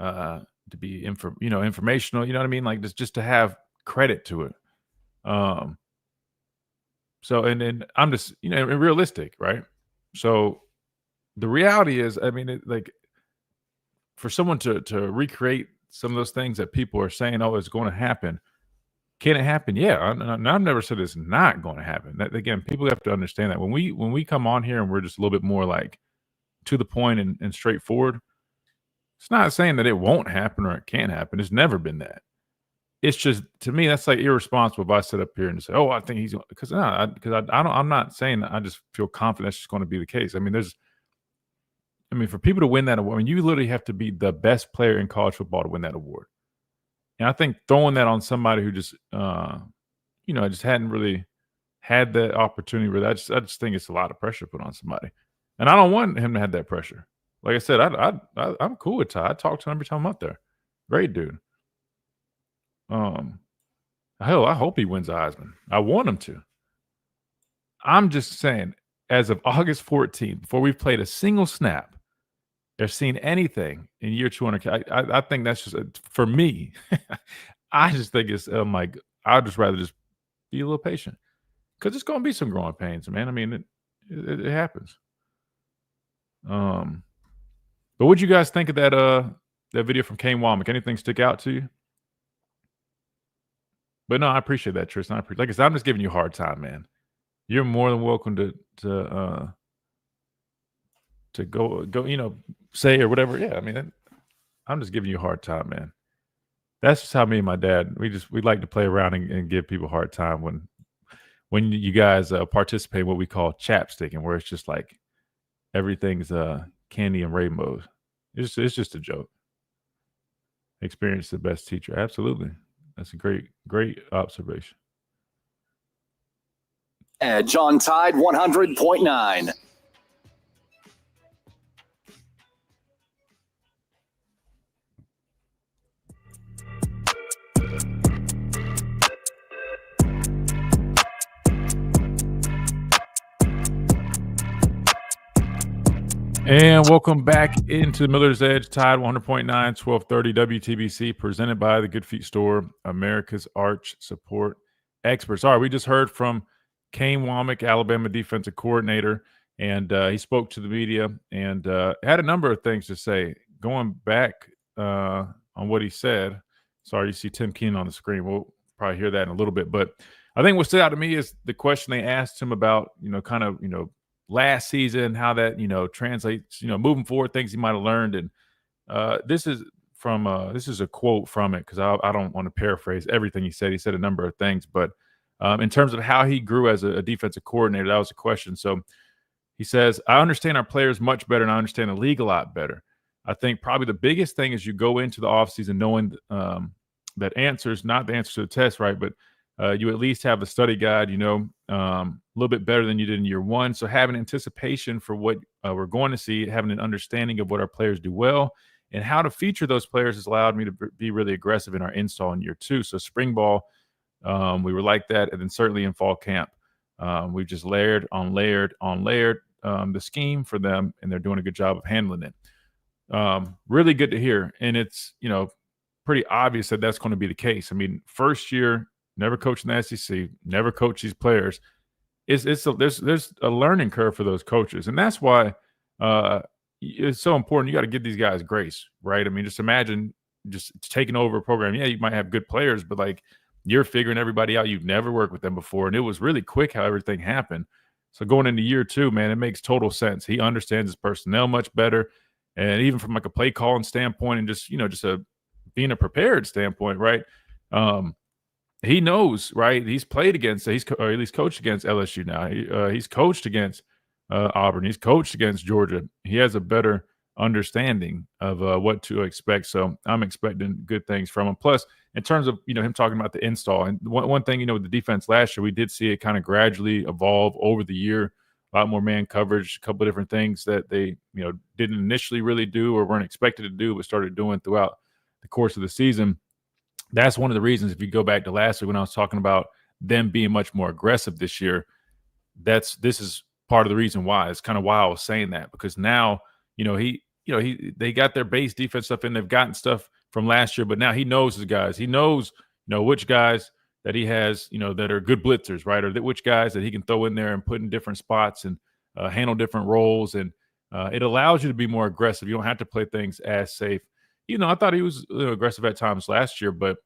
S2: to be informational. You know what I mean? Like just to have credit to it. So and then I'm just realistic, right? So the reality is, I mean, like for someone to recreate some of those things that people are saying, oh, it's going to happen. Can it happen? Yeah, I've never said it's not going to happen. That, again, people have to understand that when we come on here and we're just a little bit more like to the point and straightforward, it's not saying that it won't happen or it can't happen. It's never been that. It's just, to me, that's like irresponsible if I sit up here and say, "Oh, I think he's," because I'm not saying that I just feel confident that's just going to be the case. I mean, for people to win that award, I mean, you literally have to be the best player in college football to win that award. And I think throwing that on somebody who just, just hadn't really had that opportunity, really, I just think it's a lot of pressure put on somebody. And I don't want him to have that pressure. Like I said, I'm cool with Ty. I talk to him every time I'm up there. Great dude. Hell, I hope he wins the Heisman. I want him to. I'm just saying, as of August 14th, before we've played a single snap or seen anything in year 200, I think that's just for me. I just think it's like I'd just rather just be a little patient because it's going to be some growing pains, man. I mean, it happens. But what'd you guys think of that video from Kane Womack? Anything stick out to you? But no, I appreciate that, Tristan. Like I said, I'm just giving you a hard time, man. You're more than welcome to go, say or whatever. Yeah, I mean, I'm just giving you a hard time, man. That's just how me and my dad, we like to play around and give people a hard time when you guys participate in what we call chapsticking, where it's just like everything's candy and rainbows. It's just a joke. Experience the best teacher. Absolutely. That's a great observation.
S14: Edge on Tide 100.9.
S2: And welcome back into Miller's Edge, Tide 100.9, 1230 WTBC, presented by the Good Feet Store, America's Arch Support Experts. All right, we just heard from Kane Womack, Alabama defensive coordinator, and he spoke to the media and had a number of things to say. Going back on what he said, sorry, you see Tim Keenan on the screen. We'll probably hear that in a little bit. But I think what stood out to me is the question they asked him about, last season, how that, translates, moving forward, things he might have learned. And this is a quote from it because I don't want to paraphrase everything he said. He said a number of things, but in terms of how he grew as a defensive coordinator, that was a question. So he says, I understand our players much better and I understand the league a lot better. I think probably the biggest thing is you go into the offseason knowing that answers, not the answer to the test, right, but you at least have a study guide, a little bit better than you did in year one. So having anticipation for what we're going to see, having an understanding of what our players do well and how to feature those players has allowed me to be really aggressive in our install in year two. So spring ball, we were like that. And then certainly in fall camp. We've just layered on layered on layered the scheme for them, and they're doing a good job of handling it. Really good to hear. And it's, pretty obvious that that's going to be the case. I mean, first year, never coached in the SEC, never coached these players. There's a learning curve for those coaches. And that's why it's so important. You got to give these guys grace, right? I mean, just imagine just taking over a program. Yeah, you might have good players, but like you're figuring everybody out. You've never worked with them before. And it was really quick how everything happened. So going into year 2, man, it makes total sense. He understands his personnel much better. And even from like a play calling standpoint and just, being a prepared standpoint, right? He knows, right? He's played against, or at least coached against LSU now. He's coached against Auburn. He's coached against Georgia. He has a better understanding of what to expect. So I'm expecting good things from him. Plus, in terms of, him talking about the install, and one thing, with the defense last year, we did see it kind of gradually evolve over the year. A lot more man coverage, a couple of different things that they, didn't initially really do or weren't expected to do, but started doing throughout the course of the season. That's one of the reasons, if you go back to last year when I was talking about them being much more aggressive this year, this is part of the reason why. It's kind of why I was saying that, because now, they got their base defense stuff in. They've gotten stuff from last year, but now he knows his guys. He knows, which guys that he has, that are good blitzers, right? Or which guys that he can throw in there and put in different spots and handle different roles. And it allows you to be more aggressive. You don't have to play things as safe. I thought he was aggressive at times last year, but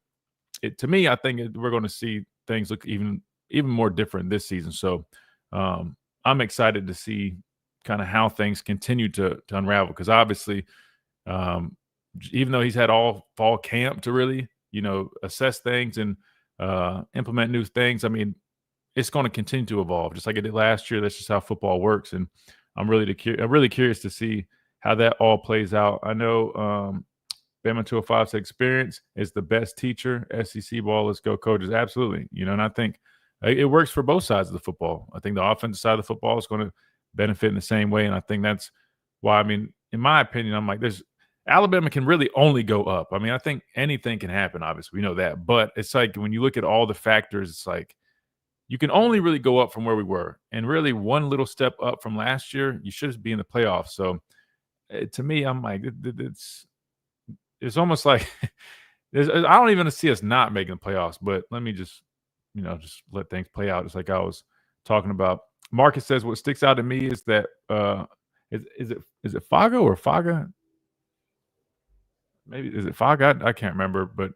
S2: to me, I think we're going to see things look even more different this season. So I'm excited to see kind of how things continue to unravel, because obviously, even though he's had all fall camp to really, assess things and implement new things, I mean, it's going to continue to evolve just like it did last year. That's just how football works. And I'm really curious to see how that all plays out. I know Bama 205 said experience is the best teacher. SEC ball, let's go, coaches. Absolutely. And I think it works for both sides of the football. I think the offensive side of the football is going to benefit in the same way. And I think that's why, I mean, in my opinion, I'm like, Alabama can really only go up. I mean, I think anything can happen, obviously. We know that. But it's like when you look at all the factors, it's like you can only really go up from where we were. And really one little step up from last year, you should be in the playoffs. So to me, I'm like, it's almost like I don't even see us not making the playoffs, but let me just let things play out. It's like I was talking about. Marcus says what sticks out to me is that is it Fago or Faga? Maybe is it Faga? I can't remember, but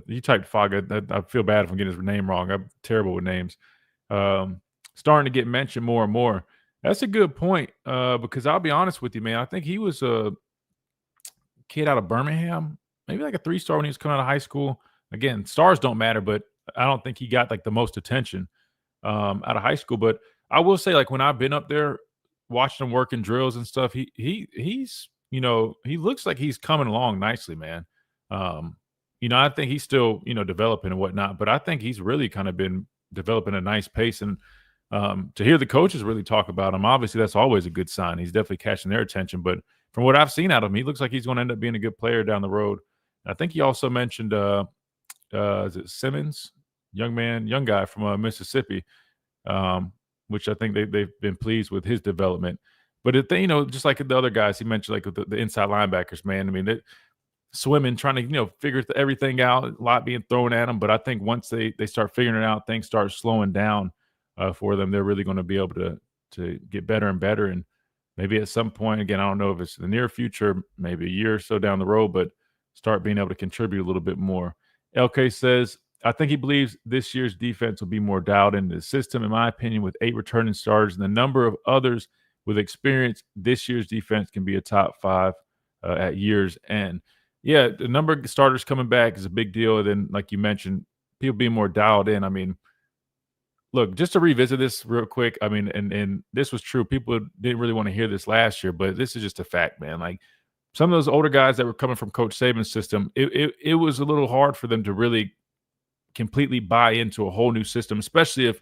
S2: you typed Faga. I feel bad if I'm getting his name wrong. I'm terrible with names. Starting to get mentioned more and more. That's a good point because I'll be honest with you, man. I think he was a kid out of Birmingham, maybe like a 3-star when he was coming out of high school. Again, stars don't matter, but I don't think he got like the most attention out of high school. But I will say, like when I've been up there watching him working drills and stuff, he's he looks like he's coming along nicely, man. I think he's still developing and whatnot, but I think he's really kind of been developing a nice pace. And to hear the coaches really talk about him, obviously that's always a good sign. He's definitely catching their attention, but from what I've seen out of him, he looks like he's going to end up being a good player down the road. I think he also mentioned, is it Simmons, young guy from Mississippi, which I think they've been pleased with his development. But just like the other guys he mentioned, like with the inside linebackers, man. I mean, they're swimming, trying to figure everything out. A lot being thrown at them, but I think once they start figuring it out, things start slowing down for them. They're really going to be able to get better and better. And maybe at some point, again, I don't know if it's in the near future, maybe a year or so down the road, but start being able to contribute a little bit more. LK says, I think he believes this year's defense will be more dialed into the system. In my opinion, with 8 returning starters and the number of others with experience, this year's defense can be a top 5 at year's end. Yeah, the number of starters coming back is a big deal. And then, like you mentioned, people being more dialed in. I mean, look, just to revisit this real quick, I mean, and this was true. People didn't really want to hear this last year, but this is just a fact, man. Like some of those older guys that were coming from Coach Saban's system, it was a little hard for them to really completely buy into a whole new system, especially if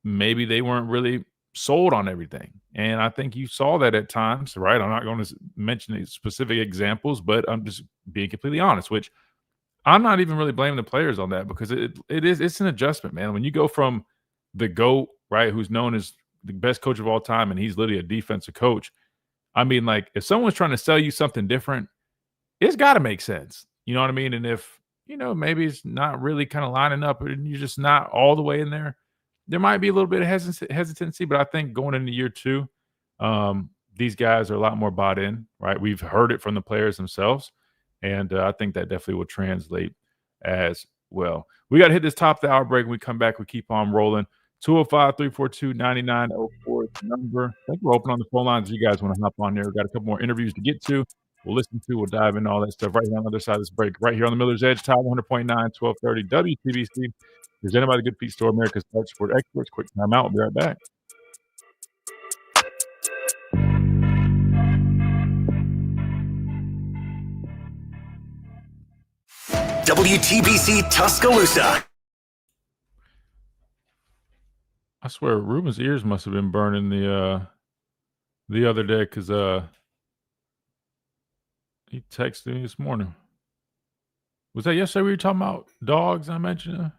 S2: maybe they weren't really sold on everything. And I think you saw that at times, right? I'm not going to mention these specific examples, but I'm just being completely honest, which I'm not even really blaming the players on that because it's an adjustment, man. When you go from the GOAT right, who's known as the best coach of all time, and he's literally a defensive coach. I mean, like, if someone's trying to sell you something different, it's got to make sense. You know what I mean? And if, maybe it's not really kind of lining up and you're just not all the way in there, there might be a little bit of hesitancy. But I think going into year 2, these guys are a lot more bought in, right? We've heard it from the players themselves. And I think that definitely will translate as well. We got to hit this top of the hour break. When we come back, we keep on rolling. 205-342-9904 is the number. I think we're open on the phone lines if you guys want to hop on there. We've got a couple more interviews to get to. We'll listen to, we'll dive into all that stuff right here on the other side of this break. Right here on the Miller's Edge, Tide 100.9, 1230 WTBC. Presented by the Good Feet Store, America's Park Sport Experts. Quick time out. We'll be right back.
S14: WTBC Tuscaloosa.
S2: I swear Ruben's ears must have been burning the other day because he texted me this morning. Was that yesterday we were talking about dogs? I mentioned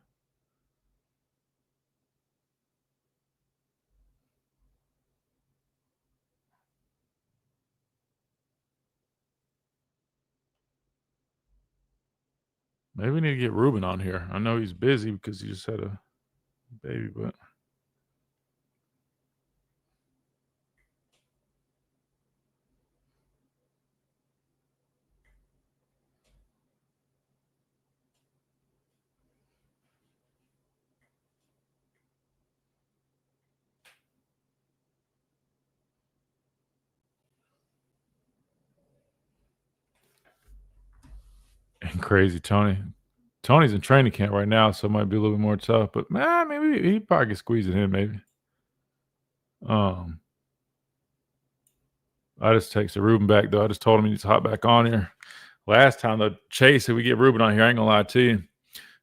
S2: maybe we need to get Ruben on here. I know he's busy because he just had a baby, but and crazy Tony. Tony's in training camp right now, so it might be a little bit more tough. But man, maybe he probably could squeeze it in, maybe. I just texted Ruben back though. I just told him he needs to hop back on here. Last time though, Chase, if we get Ruben on here, I ain't gonna lie to you.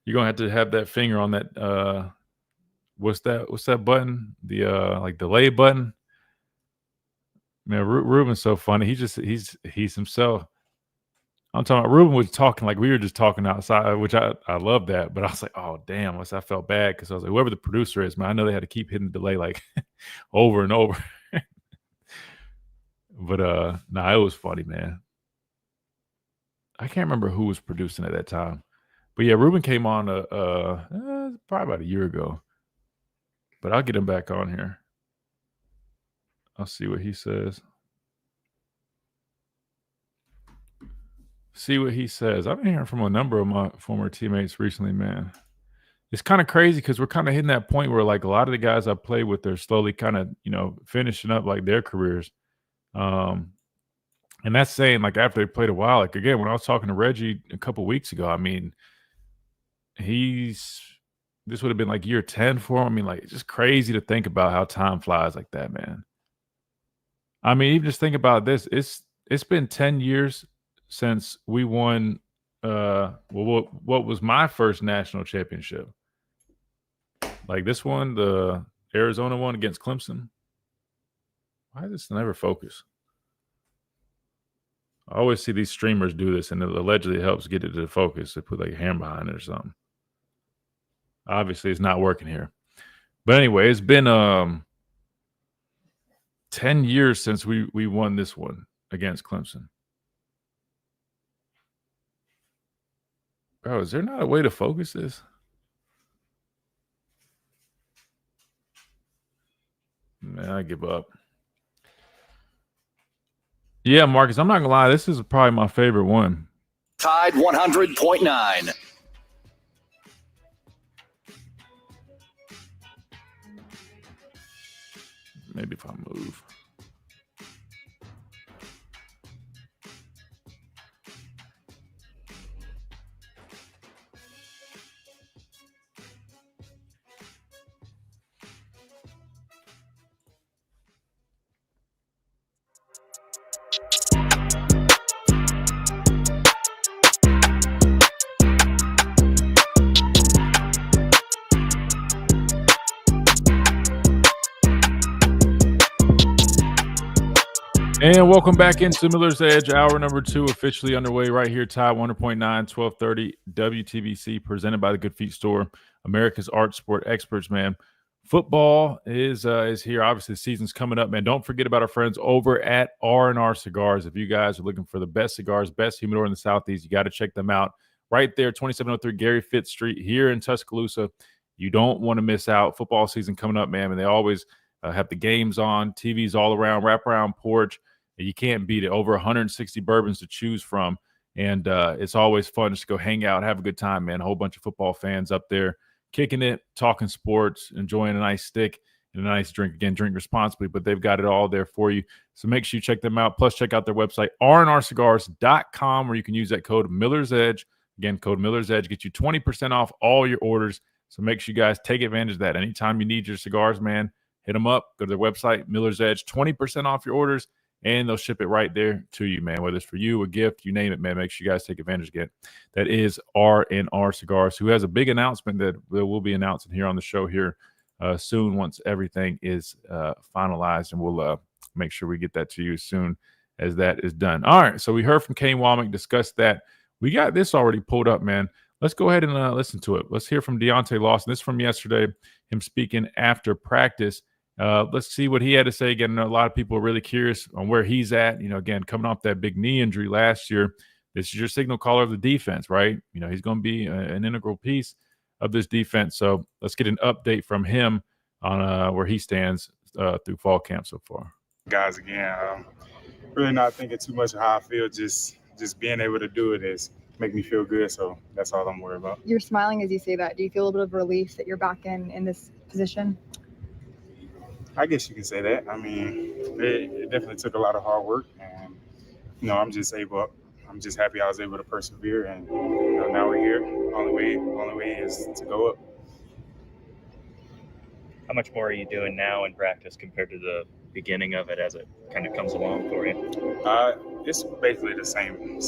S2: You're gonna have to have that finger on that what's that button? The like delay button. Man, Ruben's so funny. He's himself. I'm talking about Ruben was talking like we were just talking outside, which I love that. But I was like, oh, damn. I felt bad because I was like, whoever the producer is, man, I know they had to keep hitting the delay like over and over. But it was funny, man. I can't remember who was producing at that time. But yeah, Ruben came on probably about a year ago. But I'll get him back on here. I'll see what he says. See what he says. I've been hearing from a number of my former teammates recently, man. It's kind of crazy because we're kind of hitting that point where like a lot of the guys I play with, they're slowly kind of, finishing up like their careers. And that's saying like after they played a while, like again, when I was talking to Reggie a couple weeks ago, I mean, this would have been like year 10 for him. I mean, like it's just crazy to think about how time flies like that, man. I mean, even just think about this. It's been 10 years since we won what was my first national championship. Like this one, the Arizona one against Clemson. Why does this never focus? I always see these streamers do this, and it allegedly helps get it to focus. They put like a hand behind it or something. Obviously, it's not working here. But anyway, it's been 10 years since we won this one against Clemson. Bro, is there not a way to focus this? Man, I give up. Yeah, Marcus, I'm not going to lie. This is probably my favorite one.
S14: Tide 100.9.
S2: Maybe if I move. And welcome back into Miller's Edge, hour number 2, officially underway right here, Tide 100.9, 1230 WTBC, presented by the Good Feet Store, America's Art Sport Experts, man. Football is here. Obviously, the season's coming up, man. Don't forget about our friends over at R&R Cigars. If you guys are looking for the best cigars, best humidor in the Southeast, you got to check them out. Right there, 2703 Gary Fitz Street here in Tuscaloosa. You don't want to miss out. Football season coming up, man. And they always have the games on, TVs all around, wraparound porch. You can't beat it. Over 160 bourbons to choose from. And it's always fun just to go hang out, have a good time, man. A whole bunch of football fans up there kicking it, talking sports, enjoying a nice stick and a nice drink. Again, drink responsibly, but they've got it all there for you. So make sure you check them out. Plus, check out their website, rnrcigars.com, where you can use that code Miller's Edge. Again, code Miller's Edge gets you 20% off all your orders. So make sure you guys take advantage of that. Anytime you need your cigars, man, hit them up. Go to their website, Miller's Edge, 20% off your orders, and they'll ship it right there to you, man. Whether it's for you, a gift, you name it, man. Make sure you guys take advantage again. That is R&R Cigars, who has a big announcement that we'll be announcing here on the show here soon once everything is finalized, and we'll make sure we get that to you as soon as that is done. All right, so we heard from Kane Womack, discussed that. We got this already pulled up, man. Let's go ahead and listen to it. Let's hear from Deontay Lawson. This is from yesterday, him speaking after practice. Let's see what he had to say. Again, a lot of people are really curious on where he's at. You know, again, coming off that big knee injury last year, this is your signal caller of the defense, right? You know, he's going to be an integral piece of this defense. So let's get an update from him on where he stands through fall camp so far.
S15: Guys, again, really not thinking too much of how I feel. Just being able to do it is make me feel good. So that's all I'm worried about.
S16: You're smiling as you say that. Do you feel a little bit of relief that you're back in this position?
S15: I guess you can say that. I mean, it definitely took a lot of hard work, and I'm just happy I was able to persevere, and now we're here. Only way is to go up.
S13: How much more are you doing now in practice compared to the beginning of it as it kind of comes along for you?
S15: It's basically the same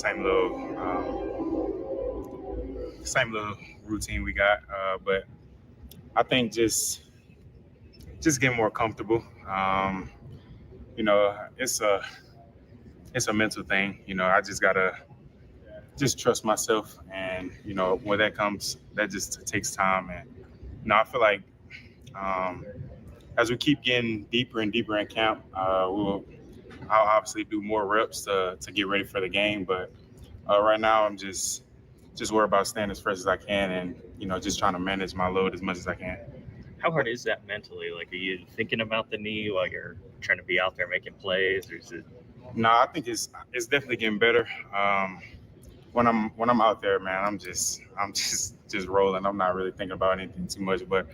S15: little routine we got, but I think just getting more comfortable. It's a mental thing. I just gotta trust myself, and when that comes, that just takes time. And I feel like as we keep getting deeper and deeper in camp, I'll obviously do more reps to get ready for the game. But right now, I'm just worried about staying as fresh as I can, and just trying to manage my load as much as I can.
S13: How hard is that mentally? Like, are you thinking about the knee while you're trying to be out there making plays, or is it?
S15: No, I think it's definitely getting better. When I'm out there, man, I'm just rolling. I'm not really thinking about anything too much, but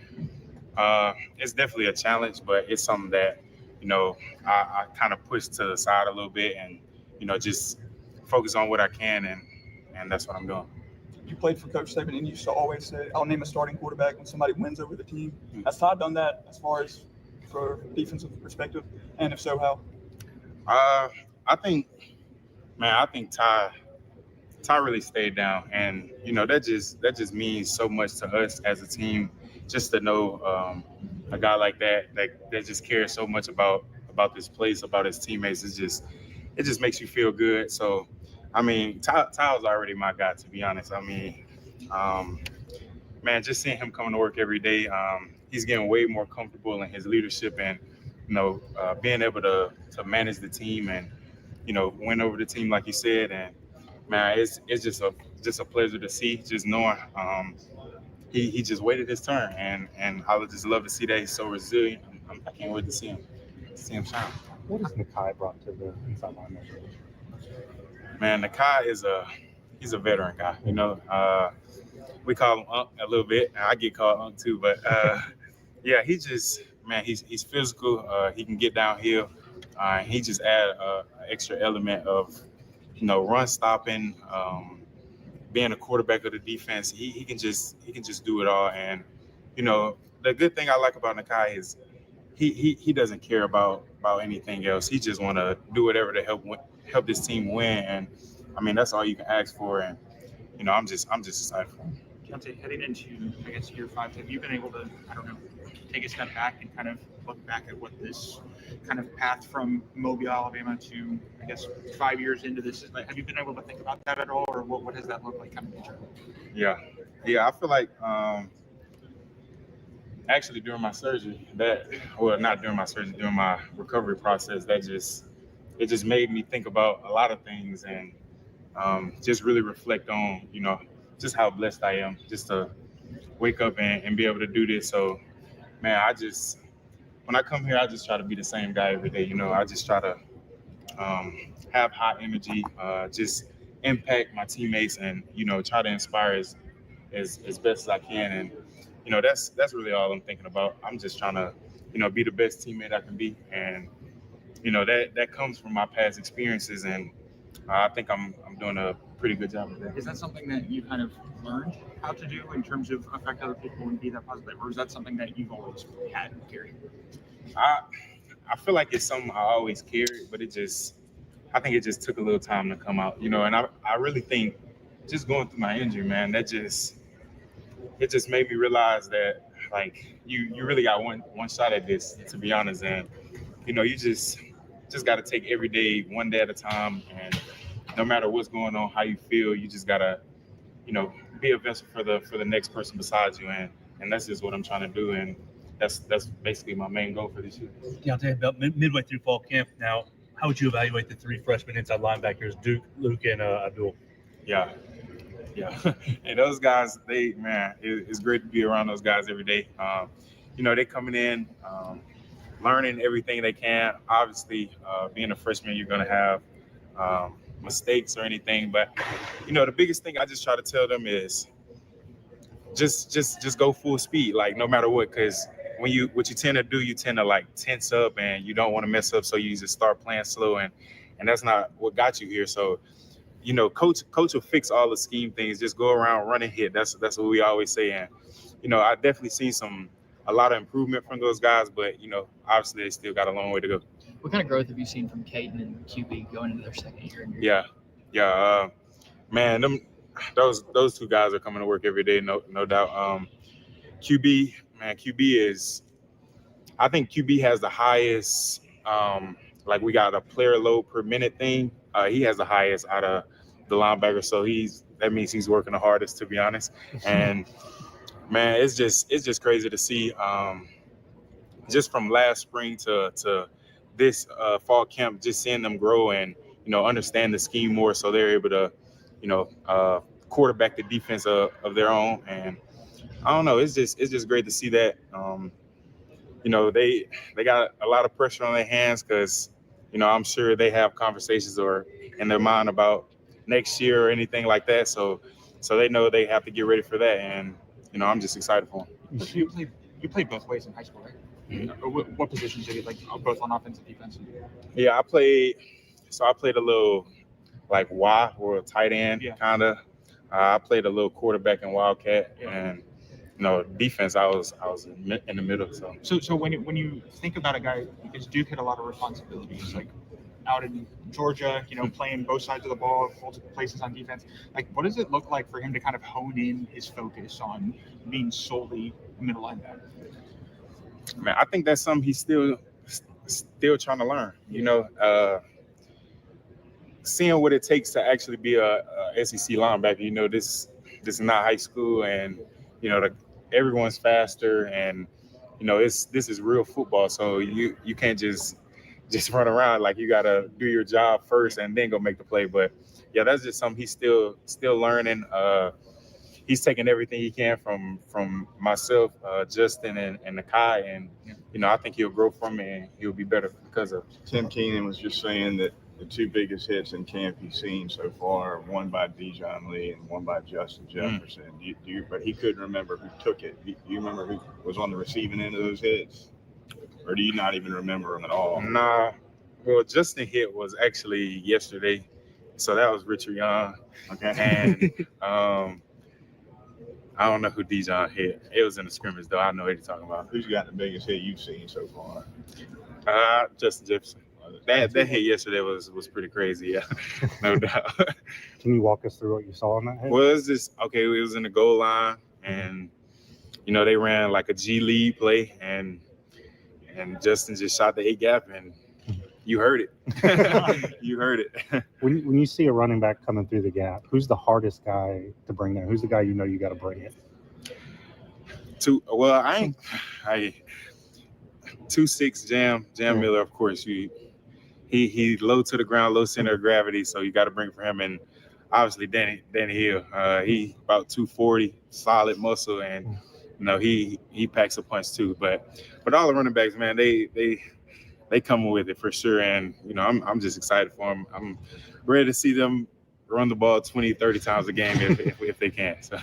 S15: it's definitely a challenge. But it's something that I kind of push to the side a little bit, and just focus on what I can, and that's what I'm doing.
S17: You played for Coach Saban, and you used to always say, "I'll name a starting quarterback when somebody wins over the team." Has Todd done that as far as for defensive perspective? And if so, how?
S15: I think Ty really stayed down, and that just means so much to us as a team. Just to know a guy like that just cares so much about this place, about his teammates. It just makes you feel good. So. I mean, Ty was already my guy, to be honest. I mean, man, just seeing him coming to work every day, he's getting way more comfortable in his leadership, and being able to manage the team and win over the team, like you said. And man, it's just a pleasure to see. Just knowing he just waited his turn, and I would just love to see that he's so resilient. I can't wait to see him shine.
S8: What has Nakai brought to the inside linebacker?
S15: Man, Nakai he's a veteran guy. We call him Unc a little bit. I get called Unc too, but yeah, he's physical. He can get downhill. He just add an extra element of run stopping, being a quarterback of the defense. He can just do it all. And the good thing I like about Nakai is he doesn't care about anything else. He just want to do whatever to help this team win, and I mean that's all you can ask for. And I'm just excited for him.
S9: Deontay, heading into year 5, have you been able to take a step back and kind of look back at what this kind of path from Mobile, Alabama to 5 years into this is like? Have you been able to think about that at all, or what does that look like kind of internally?
S15: Yeah, I feel like actually during my surgery, not during my surgery, during my recovery process, it just made me think about a lot of things and just really reflect on, just how blessed I am just to wake up and be able to do this. So, man, when I come here, I just try to be the same guy every day. I just try to have high energy, just impact my teammates and, try to inspire as best as I can. And, that's really all I'm thinking about. I'm just trying to, be the best teammate I can be. And, that comes from my past experiences. And I think I'm doing a pretty good job of that.
S9: Is that something that you kind of learned how to do in terms of affect other people and be that positive, or is that something that you've always had carried?
S15: I feel like it's something I always carried, but I think it just took a little time to come out, and I really think just going through my injury, man, it just made me realize that, like, you really got one shot at this, to be honest. And, you just got to take every day, one day at a time. And no matter what's going on, how you feel, you just got to, be a vessel for the next person besides you. And that's just what I'm trying to do. And that's basically my main goal for this year.
S5: Deontay, about midway through fall camp now, how would you evaluate the three freshman inside linebackers, Duke, Luke, and Abdul?
S15: Yeah. And those guys, it's great to be around those guys every day. They coming in, learning everything they can. Obviously, being a freshman, you're going to have mistakes or anything. But, the biggest thing I just try to tell them is just go full speed, like, no matter what, because what you tend to do, you tend to, like, tense up and you don't want to mess up. So you just start playing slow, and that's not what got you here. So, coach will fix all the scheme things. Just go around, run and hit. That's what we always say. And, I definitely seen a lot of improvement from those guys, but, obviously they still got a long way to go.
S18: What kind of growth have you seen from Caden and QB going into their second year?
S15: Yeah. Man, those two guys are coming to work every day, no doubt. QB I think QB has the highest, we got a player load per minute thing. He has the highest out of the linebacker, so that means he's working the hardest, to be honest. And man, it's just crazy to see, just from last spring to this fall camp, just seeing them grow and understand the scheme more, so they're able to quarterback the defense of their own. And I don't know, it's just great to see that. They got a lot of pressure on their hands because I'm sure they have conversations or in their mind about next year or anything like that. So they know they have to get ready for that, and I'm just excited for them.
S9: You played both ways in high school, right? Mm-hmm. What positions did you like, both on offense and defense?
S15: Yeah, I played a little like Y or a tight end, kind of. I played a little quarterback and wildcat, and defense, I was in the middle.
S9: So when you think about a guy, because Duke had a lot of responsibilities, like out in Georgia, playing both sides of the ball, multiple places on defense. Like, what does it look like for him to kind of hone in his focus on being solely middle linebacker?
S15: Man, I think that's something he's still trying to learn. Seeing what it takes to actually be a SEC linebacker. This is not high school, and everyone's faster, and this is real football. So you can't just run around. Like, you gotta do your job first and then go make the play. But yeah, that's just something he's still learning. He's taking everything he can from myself, Justin, and Nakai, and I think he'll grow from it and he'll be better because of it.
S19: Tim Keenan was just saying that the two biggest hits in camp he's seen so far, one by Dijon Lee and one by Justin Jefferson. But he couldn't remember who took it. Do you remember who was on the receiving end of those hits? Or do you not even remember them at all?
S15: Nah. Well, Justin hit was actually yesterday. So that was Richard Young.
S19: Okay.
S15: And I don't know who Dijon hit. It was in the scrimmage, though. I know what you're talking about.
S19: Who's got the biggest hit you've seen so far?
S15: Justin Jefferson. That hit yesterday was pretty crazy, yeah, no doubt.
S20: Can you walk us through what you saw on that hit?
S15: Well, it was in the goal line, and they ran like a G lead play, and Justin just shot the A gap, and you heard it. You heard it.
S20: When you see a running back coming through the gap, who's the hardest guy to bring down? Who's the guy you got to bring it?
S15: I 2'6" Jam Miller, of course. He low to the ground, low center of gravity, so you got to bring for him. And obviously Danny Hill, he about 240, solid muscle, and he packs a punch too. But all the running backs, man, they coming with it for sure. And I'm just excited for them. I'm ready to see them run the ball 20, 30 times a game if they can. So.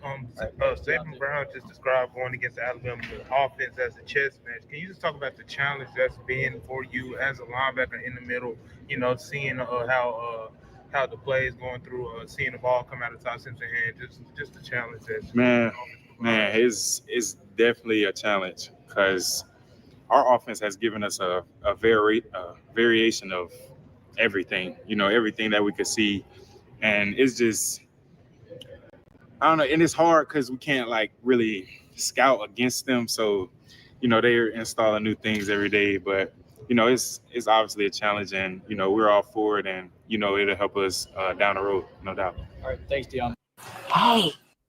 S21: Zayvon Brown just described going against the Alabama offense as a chess match. Can you just talk about the challenge that's been for you as a linebacker in the middle? Seeing how the play is going through, seeing the ball come out of Todd Simpson's hand, just the challenge.
S15: Man, it's definitely a challenge because our offense has given us a variation of everything. Everything that we could see, and it's just. I don't know, and it's hard because we can't really scout against them. So, they're installing new things every day. But it's obviously a challenge, and we're all for it, and it'll help us down the road, no doubt.
S18: All right, thanks, Dion.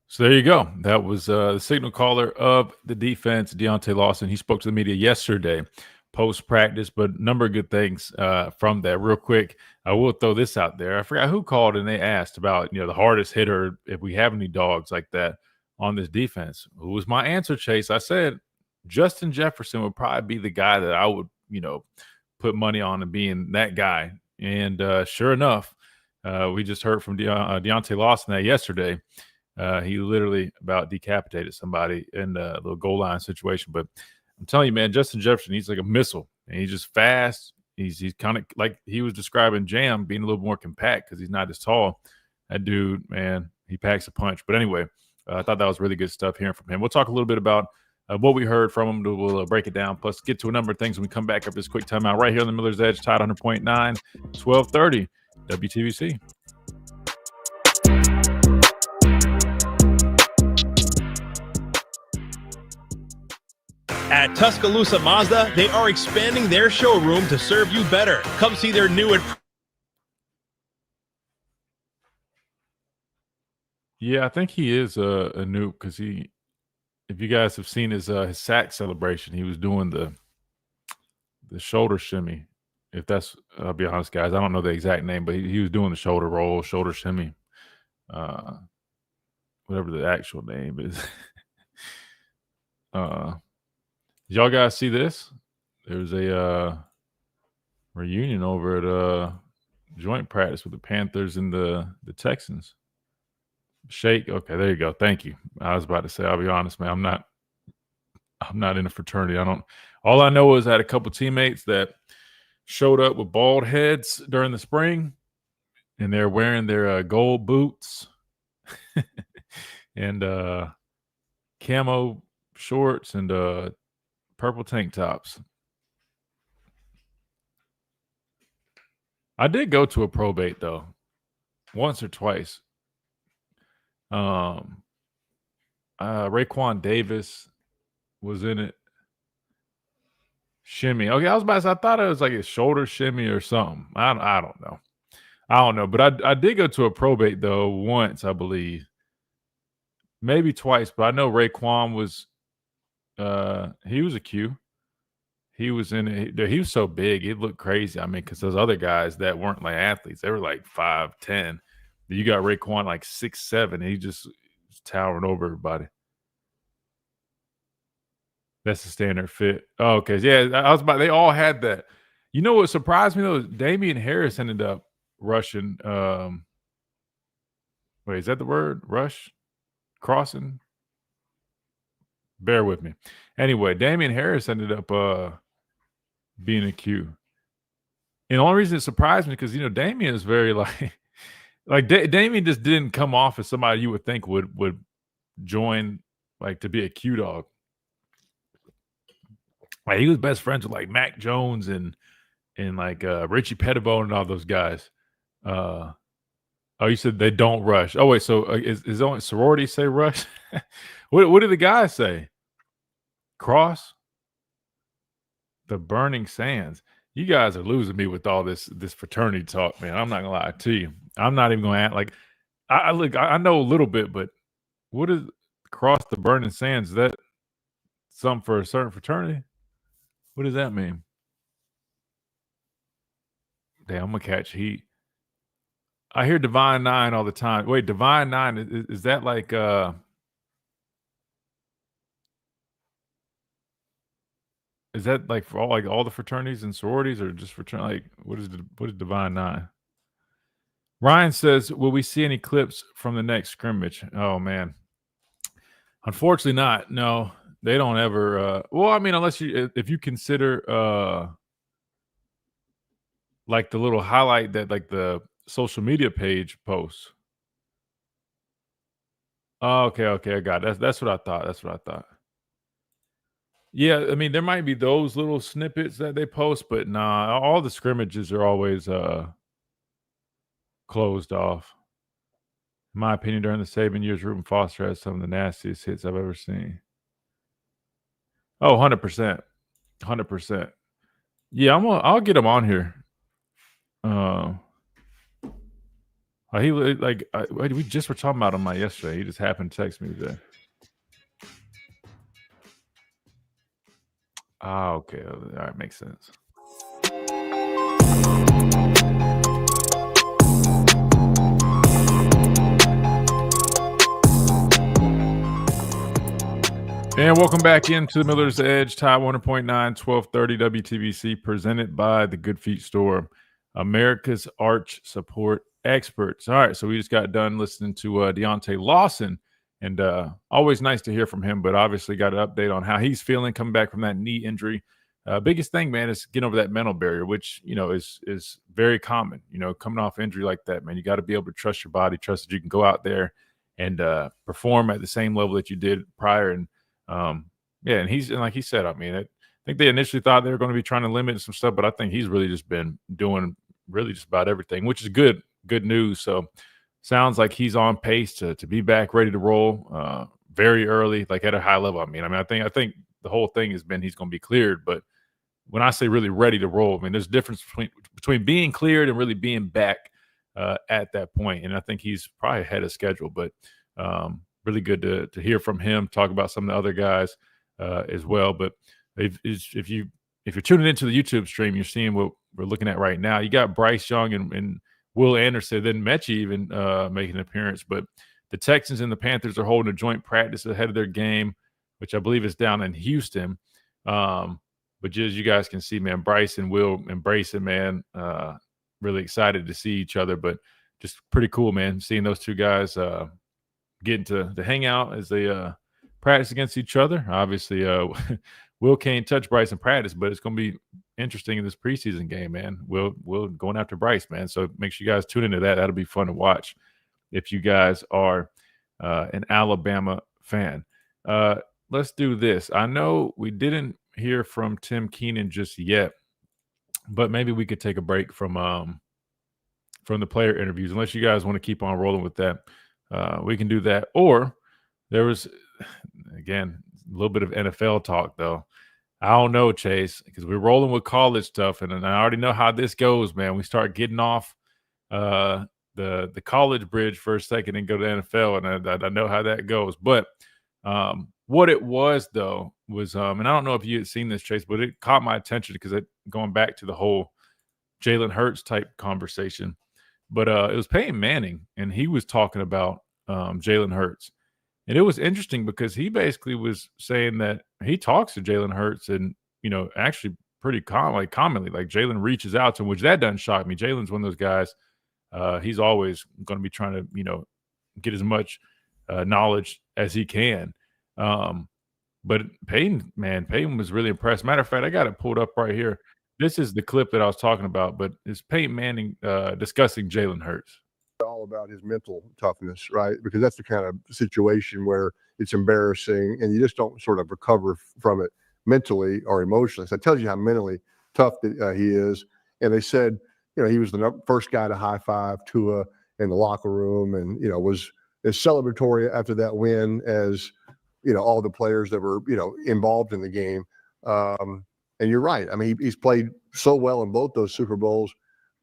S2: So there you go. That was the signal caller of the defense, Deontay Lawson. He spoke to the media yesterday, post-practice, but a number of good things from that. Real quick, I will throw this out there. I forgot who called, and they asked about the hardest hitter, if we have any dogs like that on this defense. Who was my answer, Chase? I said Justin Jefferson would probably be the guy that I would put money on and being that guy. And sure enough, we just heard from Deontay Lawson that yesterday. He literally about decapitated somebody in a little goal line situation. But I'm telling you, man, Justin Jefferson, he's like a missile, and he's just fast. He's kind of like he was describing Jam being a little more compact because he's not as tall. That dude, man, he packs a punch. But anyway, I thought that was really good stuff hearing from him. We'll talk a little bit about what we heard from him. We'll break it down, plus get to a number of things when we come back up this quick timeout right here on the Miller's Edge, Tide 100.9, 1230 WTVC.
S3: At Tuscaloosa Mazda, they are expanding their showroom to serve you better. Come see their new and
S2: Yeah, I think he is a noob because if you guys have seen his sack celebration, he was doing the shoulder shimmy. If that's, I'll be honest, guys, I don't know the exact name, but he was doing the shoulder roll, shoulder shimmy, whatever the actual name is. Y'all guys see this? There's a reunion over at joint practice with the Panthers and the Texans. Shake. Okay, there you go. Thank you. I was about to say, I'll be honest, man. I'm not in a fraternity. All I know is I had a couple teammates that showed up with bald heads during the spring, and they're wearing their gold boots and camo shorts and purple tank tops. I did go to a probate though, once or twice. Raekwon Davis was in it. Shimmy. Okay, I was about to say, I thought it was like a shoulder shimmy or something. I don't know. But I did go to a probate though once, I believe. Maybe twice, but I know Raekwon was he was a Q. He was in it. He was so big, it looked crazy. I mean, because those other guys that weren't like athletes, they were like 5'10". You got Raekwon like 6'7". He just was towering over everybody. That's the standard fit. Oh, okay. Yeah, they all had that. You know what surprised me though? Damian Harris ended up rushing. Wait, is that the word? Rush? Crossing? Bear with me. Anyway, Damian Harris ended up being a Q. And the only reason it surprised me because Damian is very Damian just didn't come off as somebody you would think would join to be a Q dog. He was best friends with Mac Jones and Richie Pettibone and all those guys. Oh, you said they don't rush. Oh wait, so is only sorority say rush? What did the guys say? Cross? The Burning Sands. You guys are losing me with all this fraternity talk, man. I'm not gonna lie to you. I'm not even gonna act I know a little bit, but what is cross the Burning Sands? Is that something for a certain fraternity? What does that mean? Damn, I'm gonna catch heat. I hear Divine Nine all the time. Wait, Divine Nine, is that like is that like for all the fraternities and sororities, or just fraternity? Like what is Divine Nine? Ryan says, will we see any clips from the next scrimmage? Oh man. Unfortunately not. No, they don't ever well, I mean, unless if you consider like the little highlight that like the social media page posts. Oh, okay, I got it. That's what I thought. That's what I thought. Yeah, I mean, there might be those little snippets that they post, but nah, all the scrimmages are always closed off. In my opinion, during the Saban years, Reuben Foster has some of the nastiest hits I've ever seen. Oh, 100%. 100%. Yeah, I'll get him on here. We just were talking about him yesterday. He just happened to text me today. Ah, okay. All right, makes sense. And welcome back into the Miller's Edge, Tide 100.9, 1230 WTBC, presented by the Good Feet Store, America's arch support experts. All right, so we just got done listening to Deontay Lawson, and always nice to hear from him, but obviously got an update on how he's feeling coming back from that knee injury. Biggest thing, man, is getting over that mental barrier, which, is very common. Coming off injury like that, man, you got to be able to trust your body, trust that you can go out there and perform at the same level that you did prior. And and like he said, I mean, I think they initially thought they were going to be trying to limit some stuff, but I think he's really just been doing really just about everything, which is good news. So sounds like he's on pace to be back, ready to roll very early, like at a high level. I think the whole thing has been he's going to be cleared, but when I say really ready to roll, I mean, there's a difference between being cleared and really being back at that point. And I think he's probably ahead of schedule, but really good to hear from him, talk about some of the other guys as well. But if you're tuning into the YouTube stream, you're seeing what we're looking at right now. You got Bryce Young and Will Anderson, then Mechie even making an appearance. But the Texans and the Panthers are holding a joint practice ahead of their game, which I believe is down in Houston. But as you guys can see, man, Bryce and Will embracing, man. Really excited to see each other, but just pretty cool, man, seeing those two guys getting to hang out as they practice against each other. Obviously, Will can't touch Bryce in practice, but it's going to be interesting in this preseason game, man. Will going after Bryce, man. So make sure you guys tune into that. That'll be fun to watch if you guys are an Alabama fan. Let's do this. I know we didn't hear from Tim Keenan just yet, but maybe we could take a break from the player interviews, unless you guys want to keep on rolling with that. We can do that. Or there was, again, a little bit of NFL talk, though. I don't know, Chase, because we're rolling with college stuff, and I already know how this goes, man. We start getting off the college bridge for a second and go to the NFL, and I know how that goes. But what it was, though, was, and I don't know if you had seen this, Chase, but it caught my attention because going back to the whole Jalen Hurts type conversation. But it was Peyton Manning, and he was talking about Jalen Hurts. And it was interesting because he basically was saying that he talks to Jalen Hurts and, actually pretty commonly, like Jalen reaches out to him, which that doesn't shock me. Jalen's one of those guys, he's always going to be trying to, get as much knowledge as he can. But Peyton was really impressed. Matter of fact, I got it pulled up right here. This is the clip that I was talking about, but it's Peyton Manning discussing Jalen Hurts.
S1: All about his mental toughness, right? Because that's the kind of situation where it's embarrassing and you just don't sort of recover from it mentally or emotionally. So it tells you how mentally tough that he is. And they said, he was the first guy to high five Tua in the locker room and, was as celebratory after that win as, all the players that were, involved in the game. And you're right. I mean, he's played so well in both those Super Bowls,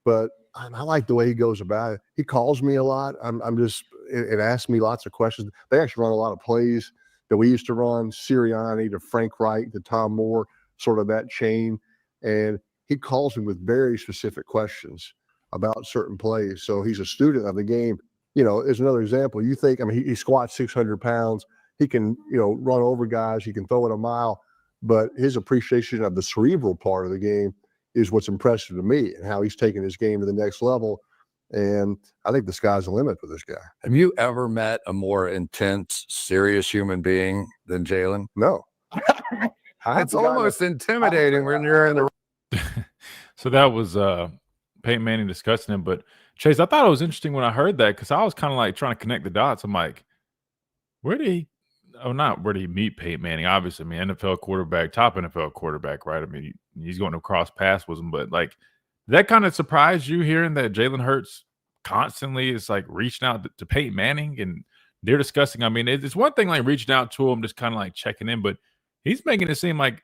S1: but I like the way he goes about it. He calls me a lot. I'm just, it asks me lots of questions. They actually run a lot of plays that we used to run, Sirianni to Frank Wright to Tom Moore, sort of that chain. And he calls me with very specific questions about certain plays. So he's a student of the game. You know, is another example. You think, I mean, he squats 600 pounds. He can, you know, run over guys. He can throw it a mile. But his appreciation of the cerebral part of the game is what's impressive to me, and how he's taken his game to the next level. And I think the sky's the limit for this guy.
S4: Have you ever met a more intense, serious human being than Jalen?
S1: No.
S4: It's almost intimidating when you're in the.
S2: So that was Peyton Manning discussing him. But Chase, I thought it was interesting when I heard that, because I was kind of like trying to connect the dots. I'm like, where did he? Oh, not where did he meet Peyton Manning? Obviously, I mean, NFL quarterback, top NFL quarterback, right? I mean, he's going to cross paths with him. But like, that kind of surprised you hearing that Jalen Hurts constantly is like reaching out to Peyton Manning, and they're discussing. I mean, it's one thing like reaching out to him, just kind of like checking in, but he's making it seem like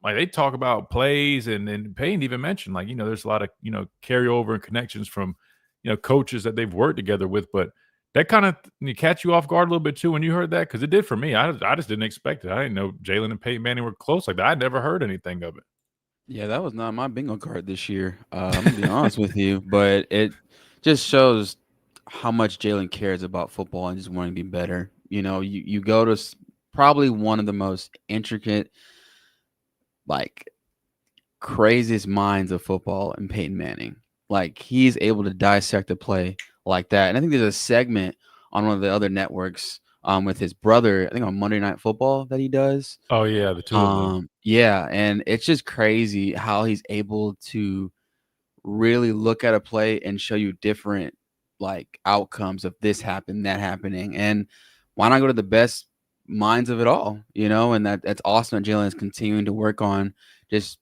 S2: they talk about plays, and Payne even mentioned, like, you know, there's a lot of, you know, carryover and connections from, you know, coaches that they've worked together with. But that kind of catch you off guard a little bit too when you heard that, because it did for me. I just didn't expect it. I didn't know Jalen and Peyton Manning were close like that. I'd never heard anything of it.
S22: Yeah, that was not my bingo card this year. I'm gonna be honest with you, but it just shows how much Jalen cares about football and just wanting to be better. You know, you go to probably one of the most intricate, like, craziest minds of football in Peyton Manning. Like, he's able to dissect a play like that. And I think there's a segment on one of the other networks with his brother, I think on Monday Night Football, that he does.
S2: Oh yeah, the two of them.
S22: Yeah, and it's just crazy how he's able to really look at a play and show you different, like, outcomes of this happened, that happening. And why not go to the best minds of it all, you know? And that's awesome that Jalen is continuing to work on just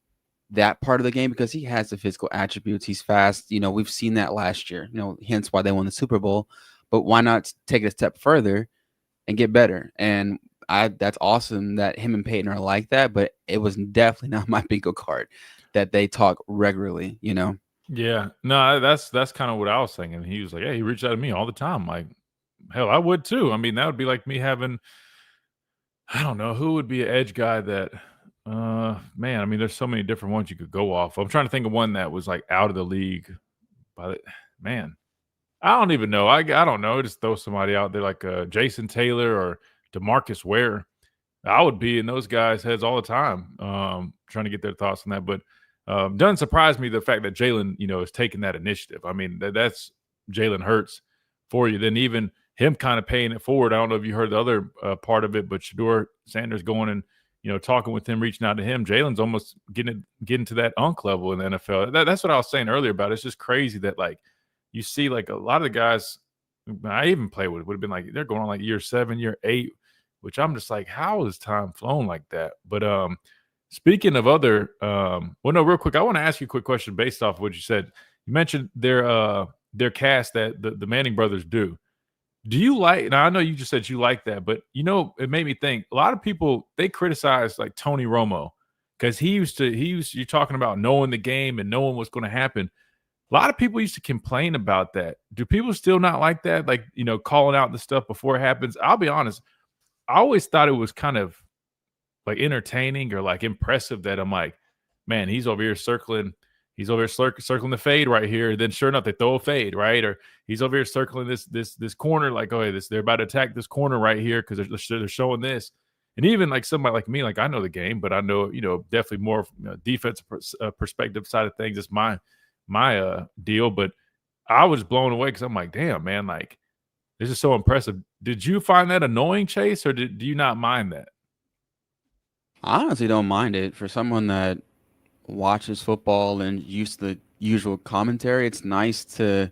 S22: that part of the game, because he has the physical attributes. He's fast. You know, we've seen that last year, you know, hence why they won the Super Bowl. But why not take it a step further and get better? And that's awesome that him and Peyton are like that, but it was definitely not my bingo card that they talk regularly, you know?
S2: Yeah, no, that's kind of what I was thinking. He was like, "Hey, he reached out to me all the time." Like, hell, I would too. I mean, that would be like me having, I don't know, who would be an edge guy that, man, I mean, there's so many different ones you could go off. I'm trying to think of one that was like out of the league, but man, I don't even know. I don't know. Just throw somebody out there like Jason Taylor or DeMarcus Ware. I would be in those guys' heads all the time, trying to get their thoughts on that. But doesn't surprise me the fact that Jalen, you know, is taking that initiative. I mean, that's Jalen Hurts for you. Then even him kind of paying it forward. I don't know if you heard the other part of it, but Shedeur Sanders going and, you know, talking with him, reaching out to him. Jalen's almost getting to that unk level in the NFL. That's what I was saying earlier about it. It's just crazy that, like, you see, like, a lot of the guys I even played with would have been like, they're going on like year 7, year 8, which I'm just like, how has time flown like that? But speaking of other, well, no, real quick, I want to ask you a quick question based off of what you said. You mentioned their cast that the Manning brothers do. Do you like? Now I know you just said you like that, but you know, it made me think. A lot of people, they criticize like Tony Romo because you're talking about knowing the game and knowing what's going to happen. A lot of people used to complain about that. Do people still not like that? Like, you know, calling out the stuff before it happens. I'll be honest. I always thought it was kind of like entertaining or like impressive that I'm like, man, he's over here circling the fade right here. Then sure enough, they throw a fade, right? Or he's over here circling this corner, like, oh, hey, they're about to attack this corner right here because they're showing this. And even like somebody like me, like, I know the game, but I know, you know, definitely more, you know, defensive perspective side of things. It's my deal. But I was blown away because I'm like, damn, man, like, this is so impressive. Did you find that annoying, Chase, or do you not mind that?
S22: I honestly don't mind it. For someone that watches football and used to the usual commentary, it's nice to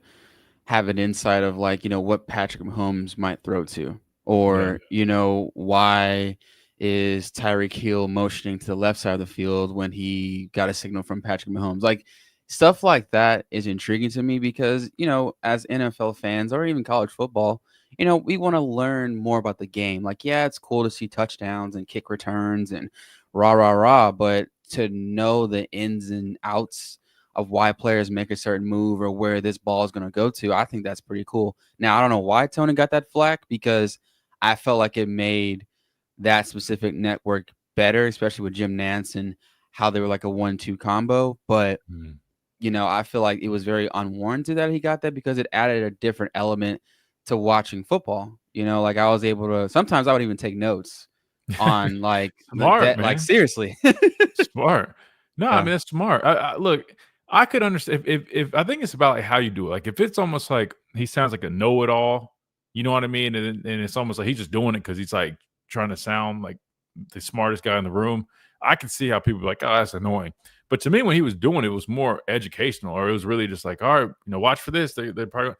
S22: have an insight of, like, you know, what Patrick Mahomes might throw to, or, you know, why is Tyreek Hill motioning to the left side of the field when he got a signal from Patrick Mahomes. Like, stuff like that is intriguing to me because, you know, as NFL fans or even college football, you know, we want to learn more about the game. Like, yeah, it's cool to see touchdowns and kick returns and rah, rah, rah, but to know the ins and outs of why players make a certain move or where this ball is going to go to, I think that's pretty cool. Now, I don't know why Tony got that flack, because I felt like it made that specific network better, especially with Jim Nantz and how they were like a 1-2 combo. But you know, I feel like it was very unwarranted that he got that because it added a different element to watching football. You know, like I was able to, sometimes I would even take notes on like
S2: Smart, man.
S22: like seriously.
S2: Smart. No, I
S22: Yeah.
S2: mean that's smart. Look, I could understand if I think it's about like how you do it. Like if it's almost like he sounds like a know-it-all, you know what I mean? And it's almost like he's just doing it because he's like trying to sound like the smartest guy in the room. I can see how people be like, oh, that's annoying. But to me, when he was doing it, it was more educational, or it was really just like, all right, you know, watch for this. They're probably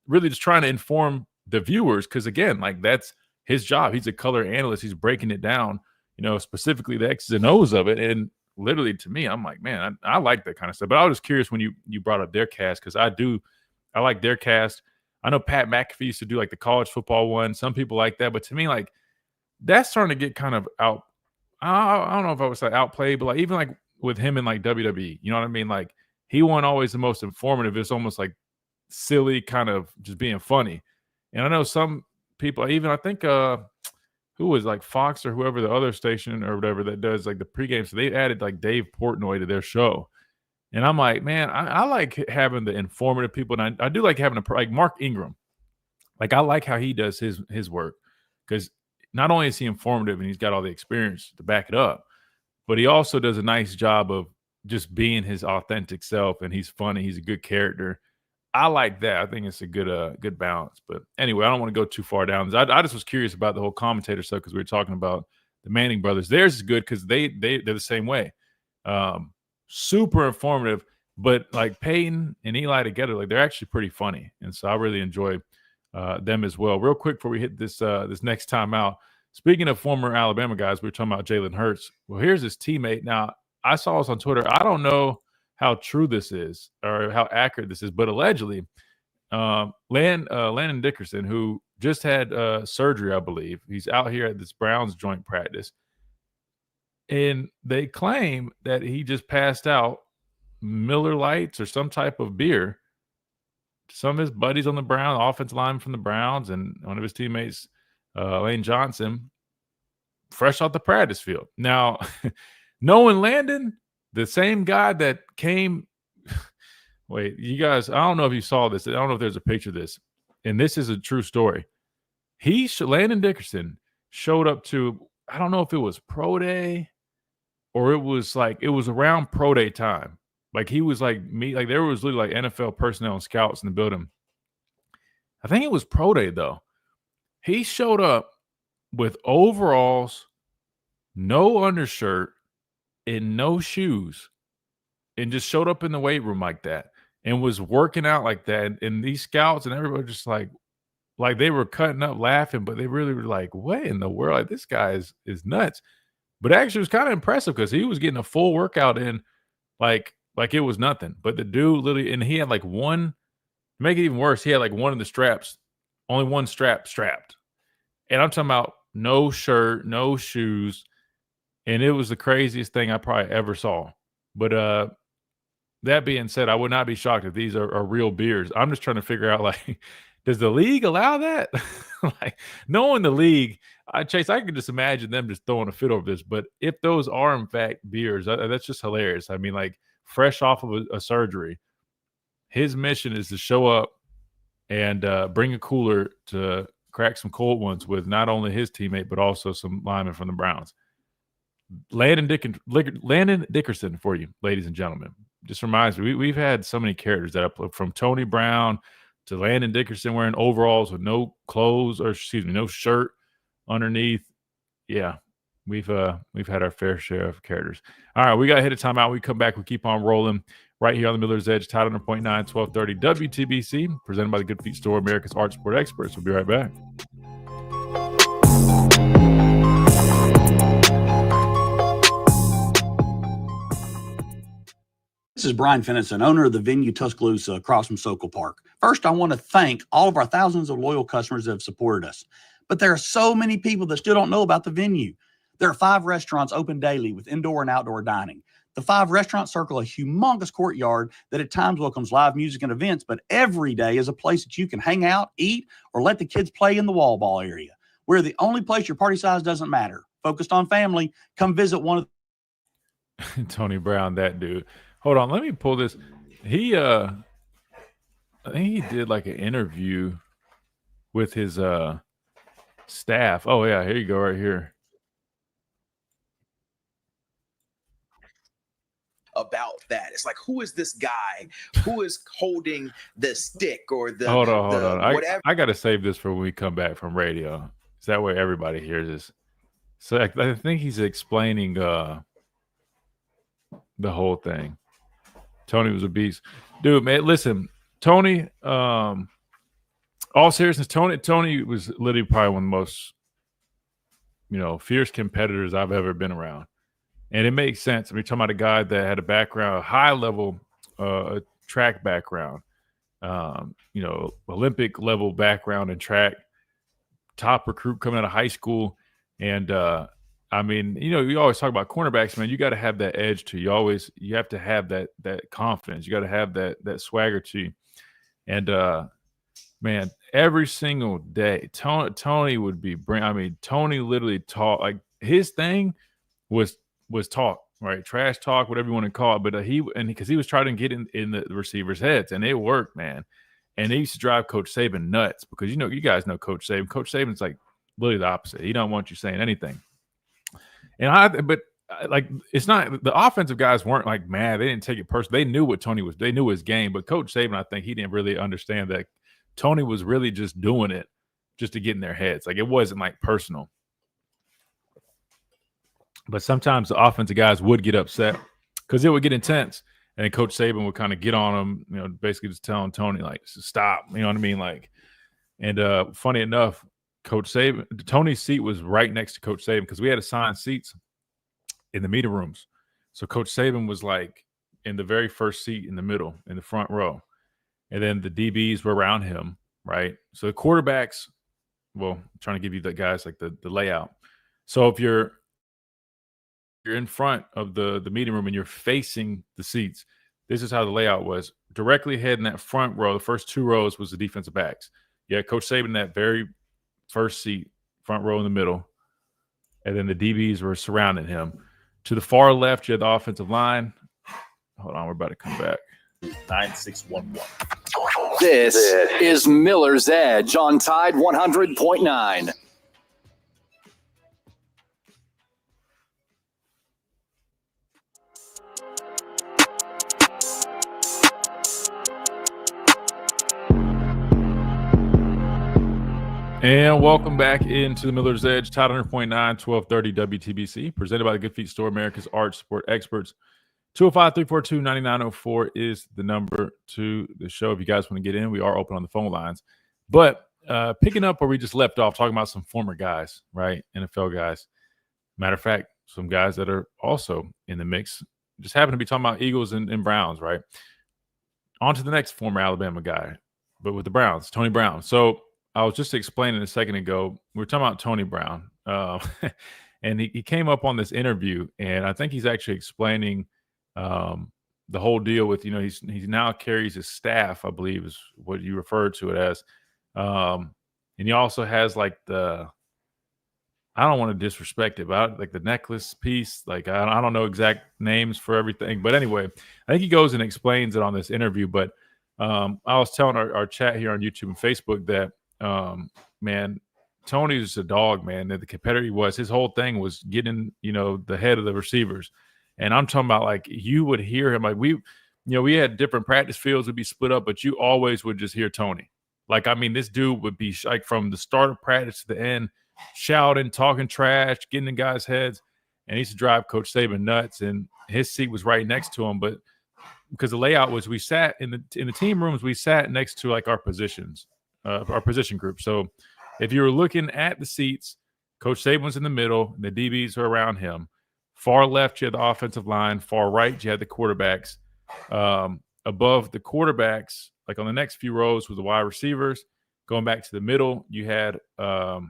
S2: really just trying to inform the viewers because again, like that's his job. He's a color analyst. He's breaking it down, you know, specifically the X's and O's of it. And literally to me, I'm like, man, I like that kind of stuff. But I was curious when you brought up their cast because I like their cast. I know Pat McAfee used to do like the college football one. Some people like that, but to me, like that's starting to get kind of out. I don't know if I would say outplayed, but like even like with him in like WWE, you know what I mean? Like he wasn't always the most informative. It's almost like silly, kind of just being funny. And I know some people, even I think who was like Fox or whoever the other station or whatever that does like the pregame. So they added like Dave Portnoy to their show. And I'm like, man, I like having the informative people. And I do like having like Mark Ingram. Like I like how he does his work because not only is he informative and he's got all the experience to back it up, but he also does a nice job of just being his authentic self. And he's funny. He's a good character. I like that. I think it's a good balance. But anyway, I don't want to go too far down. I just was curious about the whole commentator stuff because we were talking about the Manning brothers. Theirs is good because they're the same way. Super informative, but like Peyton and Eli together, like they're actually pretty funny. And so I really enjoy them as well. Real quick before we hit this next time out. Speaking of former Alabama guys, we were talking about Jalen Hurts. Well, here's his teammate. Now, I saw this on Twitter. I don't know how true this is or how accurate this is, but allegedly, Landon Dickerson, who just had surgery, I believe, he's out here at this Browns joint practice, and they claim that he just passed out Miller Lights or some type of beer to some of his buddies on the Browns, offensive line from the Browns, and one of his teammates, Lane Johnson, fresh off the practice field. Now, knowing Landon, the same guy that came – wait, you guys – I don't know if you saw this. I don't know if there's a picture of this, and this is a true story. Landon Dickerson showed up to – I don't know if it was pro day or it was around pro day time. Like he was like me – like there was literally like NFL personnel and scouts in the building. I think it was pro day though. He showed up with overalls, no undershirt, and no shoes, and just showed up in the weight room like that and was working out like that. And these scouts and everybody just like they were cutting up laughing, but they really were like, what in the world? Like this guy is nuts. But actually it was kind of impressive because he was getting a full workout in like it was nothing. But the dude literally, and he had like one, to make it even worse, he had like one of the straps, only one strap strapped. And I'm talking about no shirt, no shoes. And it was the craziest thing I probably ever saw. But that being said, I would not be shocked if these are real beers. I'm just trying to figure out, like, does the league allow that? Like, knowing the league, Chase, I could just imagine them just throwing a fit over this. But if those are, in fact, beers, that's just hilarious. I mean, like, fresh off of a surgery, his mission is to show up and bring a cooler to crack some cold ones with not only his teammate, but also some linemen from the Browns. Landon Dickerson for you, ladies and gentlemen. Just reminds me, we've had so many characters that up from Tony Brown to Landon Dickerson wearing overalls with no clothes, or excuse me, no shirt underneath. Yeah, we've had our fair share of characters. All right, we got to hit a timeout. We come back, we keep on rolling right here on the Miller's Edge, Tide 100.9, 1230 WTBC, presented by the Good Feet Store, America's Art Sport Experts. We'll be right back.
S7: This is Brian Finnison, owner of the venue Tuscaloosa across from Sokol Park. First, I want to thank all of our thousands of loyal customers that have supported us. But there are so many people that still don't know about the venue. There are 5 restaurants open daily with indoor and outdoor dining. The 5 restaurants circle a humongous courtyard that at times welcomes live music and events, but every day is a place that you can hang out, eat, or let the kids play in the wall ball area. We're the only place your party size doesn't matter. focused on family. Come visit one of
S2: Tony Brown, that dude. Hold on, let me pull this. I think he did like an interview with his staff. Oh yeah, here you go, right here.
S10: about that. It's like, who is this guy? Who is holding the stick or the
S2: Hold on.
S10: whatever?
S2: I got to save this for when we come back from radio. So that way everybody hears this. So I think he's explaining the whole thing. Tony was a beast. Dude, man, listen, Tony, all seriousness, Tony was literally probably one of the most, fierce competitors I've ever been around. And it makes sense. I mean, you're talking about a guy that had a background, a high level track background, Olympic level background in track, top recruit coming out of high school. And I mean, you always talk about cornerbacks, man. You got to have that edge to you. You have to have that confidence. You got to have that swagger to you. And man, every single day, Tony would be Tony literally taught, like, his thing was talk, right? Trash talk, whatever you want to call it. But because he was trying to get in the receivers' heads, and it worked, man. And he used to drive Coach Saban nuts because you guys know Coach Saban. Coach Saban's like literally the opposite. He don't want you saying anything. And it's not, the offensive guys weren't like mad. They didn't take it personal. They knew what Tony was. They knew his game. But Coach Saban, I think he didn't really understand that Tony was really just doing it just to get in their heads. Like, it wasn't like personal. But sometimes the offensive guys would get upset because it would get intense. And then Coach Saban would kind of get on him, basically just telling Tony, like, stop. You know what I mean? Like, and funny enough, Tony's seat was right next to Coach Saban because we had assigned seats in the meeting rooms. So Coach Saban was like in the very first seat in the middle, in the front row. And then the DBs were around him, right? So the quarterbacks, well, I'm trying to give you the guys like the layout. So if you're in front of the meeting room and you're facing the seats, this is how the layout was. Directly ahead in that front row, the first two rows was the defensive backs. Yeah, Coach Saban in that very first seat, front row in the middle. And then the DBs were surrounding him. To the far left, you had the offensive line. Hold on, we're about to come back.
S10: 9611.
S14: This is Miller's Edge on Tide 100.9.
S2: And welcome back into the Miller's Edge, Tide 100.9, 1230 WTBC, presented by the Good Feet Store, America's Arch Support Experts. 205-342-9904 is the number to the show. If you guys want to get in, we are open on the phone lines. But picking up where we just left off, talking about some former guys, right? NFL guys. Matter of fact, some guys that are also in the mix. Just happen to be talking about Eagles and Browns, right? On to the next former Alabama guy, but with the Browns, Tony Brown. So I was just explaining a second ago, we were talking about Tony Brown. And he came up on this interview, and I think he's actually explaining the whole deal with, he now carries his staff, I believe is what you referred to it as. And he also has like I don't want to disrespect it, but like the necklace piece, like I don't know exact names for everything. But anyway, I think he goes and explains it on this interview. But I was telling our chat here on YouTube and Facebook that, man, Tony's a dog, man. The competitor he was, his whole thing was getting, the head of the receivers. And I'm talking about, like, you would hear him, like, we had different practice fields would be split up, but you always would just hear Tony. Like, I mean, this dude would be like from the start of practice to the end, shouting, talking trash, getting in guys' heads. And he used to drive Coach Saban nuts, and his seat was right next to him. But because the layout was, we sat in the team rooms, we sat next to like our positions, our position group. So if you were looking at the seats, Coach Saban was in the middle, and the DBs were around him. Far left, you had the offensive line. Far right, you had the quarterbacks. Above the quarterbacks, like on the next few rows, was the wide receivers. Going back to the middle, you had outside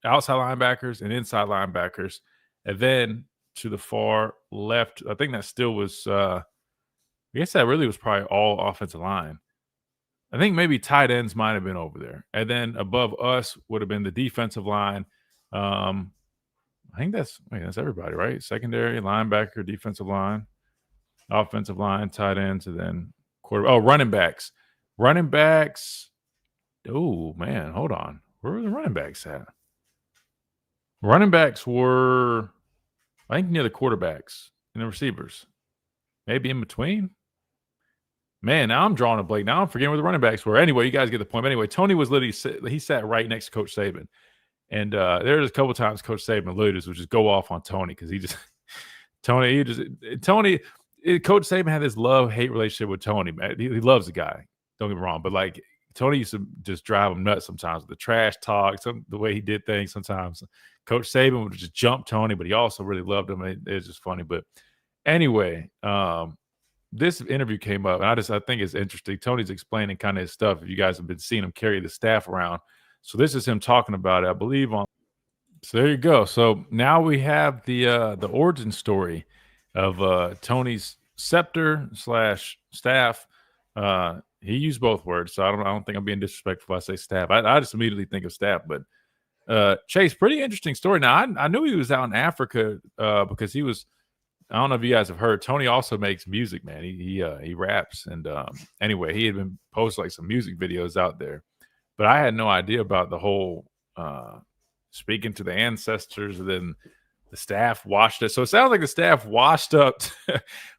S2: linebackers and inside linebackers. And then to the far left, I think that still was, I guess that really was probably all offensive line. I think maybe tight ends might have been over there. And then above us would have been the defensive line. I think that's everybody, right? Secondary, linebacker, defensive line, offensive line, tight ends, and then quarter. Oh, running backs. Running backs. Oh, man, hold on. Where were the running backs at? Running backs were, I think, near the quarterbacks and the receivers. Maybe in between. Man, now I'm drawing a blank. Now I'm forgetting where the running backs were. Anyway, you guys get the point. But anyway, Tony was literally, he sat right next to Coach Saban. And there's a couple times Coach Saban alluded would just go off on Tony because Coach Saban had this love-hate relationship with Tony, man. He loves the guy. Don't get me wrong. But, like, Tony used to just drive him nuts sometimes with the trash talk, the way he did things sometimes. Coach Saban would just jump Tony, but he also really loved him. It was just funny. But anyway, this interview came up, and I think it's interesting. Tony's explaining kind of his stuff. If you guys have been seeing him carry the staff around. So this is him talking about it, I believe. So there you go. So now we have the origin story of Tony's scepter / staff. He used both words, so I don't think I'm being disrespectful if I say staff. I just immediately think of staff, but Chase, pretty interesting story. Now I knew he was out in Africa because he was. I don't know if you guys have heard. Tony also makes music, man. He raps, and anyway, he had been posting like some music videos out there, but I had no idea about the whole speaking to the ancestors, and then the staff washed it. So it sounds like the staff washed up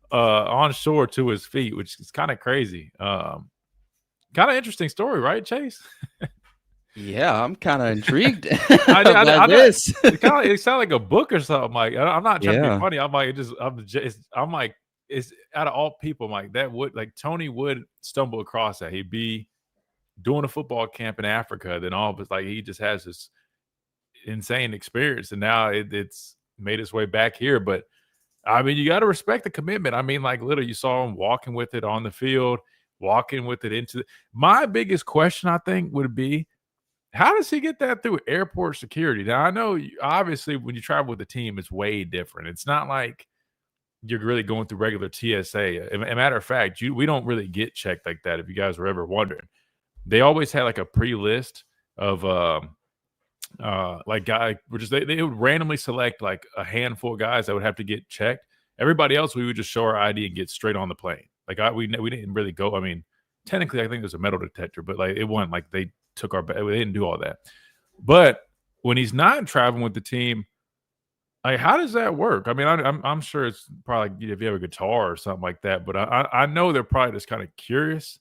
S2: on shore to his feet, which is kind of crazy. Kind of interesting story, right, Chase?
S22: Yeah, I'm kind of intrigued.
S2: This. It sounded like a book or something. Like, I'm not trying to be funny. I'm like, I'm like, it's out of all people, I'm like, that would, like, Tony would stumble across that. He'd be doing a football camp in Africa, then all of it, like, he just has this insane experience, and now it's made its way back here. But I mean, you got to respect the commitment. I mean, like, literally, you saw him walking with it on the field, walking with it into my biggest question, I think, would be, how does he get that through airport security? Now, I know, obviously, when you travel with a team, it's way different. It's not like you're really going through regular TSA. As a matter of fact, we don't really get checked like that, if you guys were ever wondering. They always had like a pre-list of like guy, which is they would randomly select like a handful of guys that would have to get checked. Everybody else, we would just show our ID and get straight on the plane. Like we didn't really go. I mean, technically, I think there's a metal detector, but like it wasn't like they took our. They didn't do all that. But when he's not traveling with the team, like, how does that work? I mean, I'm sure it's probably like if you have a guitar or something like that. But I know they're probably just kind of curious.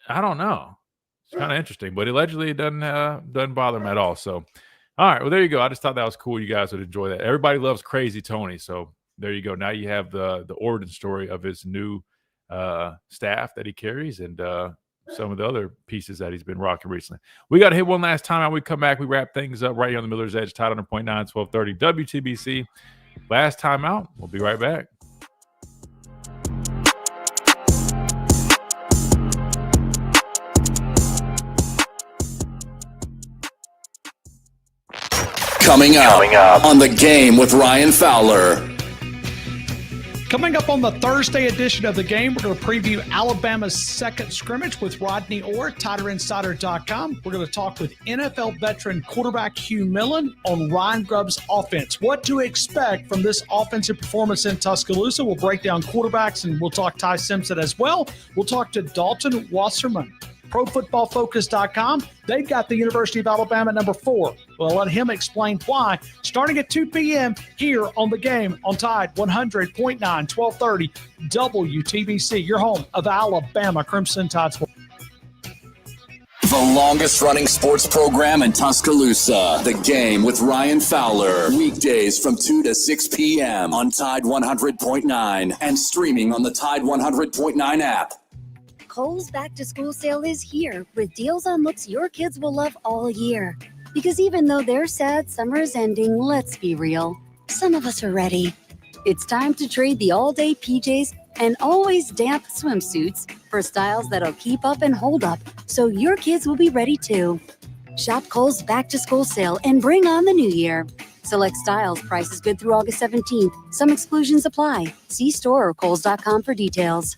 S2: I don't know. It's kind of interesting, but allegedly it doesn't bother him at all. So, all right, well, there you go. I just thought that was cool. You guys would enjoy that. Everybody loves Crazy Tony, so there you go. Now you have the origin story of his new staff that he carries, and some of the other pieces that he's been rocking recently. We got to hit one last time out. We come back, we wrap things up right here on the Miller's Edge, Tide 100.9, 1230 WTBC. Last time out. We'll be right back.
S14: Coming up on The Game with Ryan Fowler.
S11: Coming up on the Thursday edition of The Game, we're going to preview Alabama's second scrimmage with Rodney Orr, TiderInsider.com. We're going to talk with NFL veteran quarterback Hugh Millen on Ryan Grubb's offense. What to expect from this offensive performance in Tuscaloosa. We'll break down quarterbacks, and we'll talk Ty Simpson as well. We'll talk to Dalton Wasserman. ProFootballFocus.com. They've got the University of Alabama at number 4. We'll let him explain why. Starting at 2 p.m. here on The Game on Tide 100.9, 1230 WTBC, your home of Alabama Crimson Tide Sports.
S14: The longest running sports program in Tuscaloosa. The Game with Ryan Fowler. Weekdays from 2 to 6 p.m. on Tide 100.9 and streaming on the Tide 100.9 app.
S12: Kohl's back-to-school sale is here with deals on looks your kids will love all year. Because even though they're sad summer is ending, let's be real, some of us are ready. It's time to trade the all-day PJs and always damp swimsuits for styles that'll keep up and hold up, so your kids will be ready too. Shop Kohl's back-to-school sale and bring on the new year. Select styles, prices good through August 17th. Some exclusions apply. See store or kohls.com for details.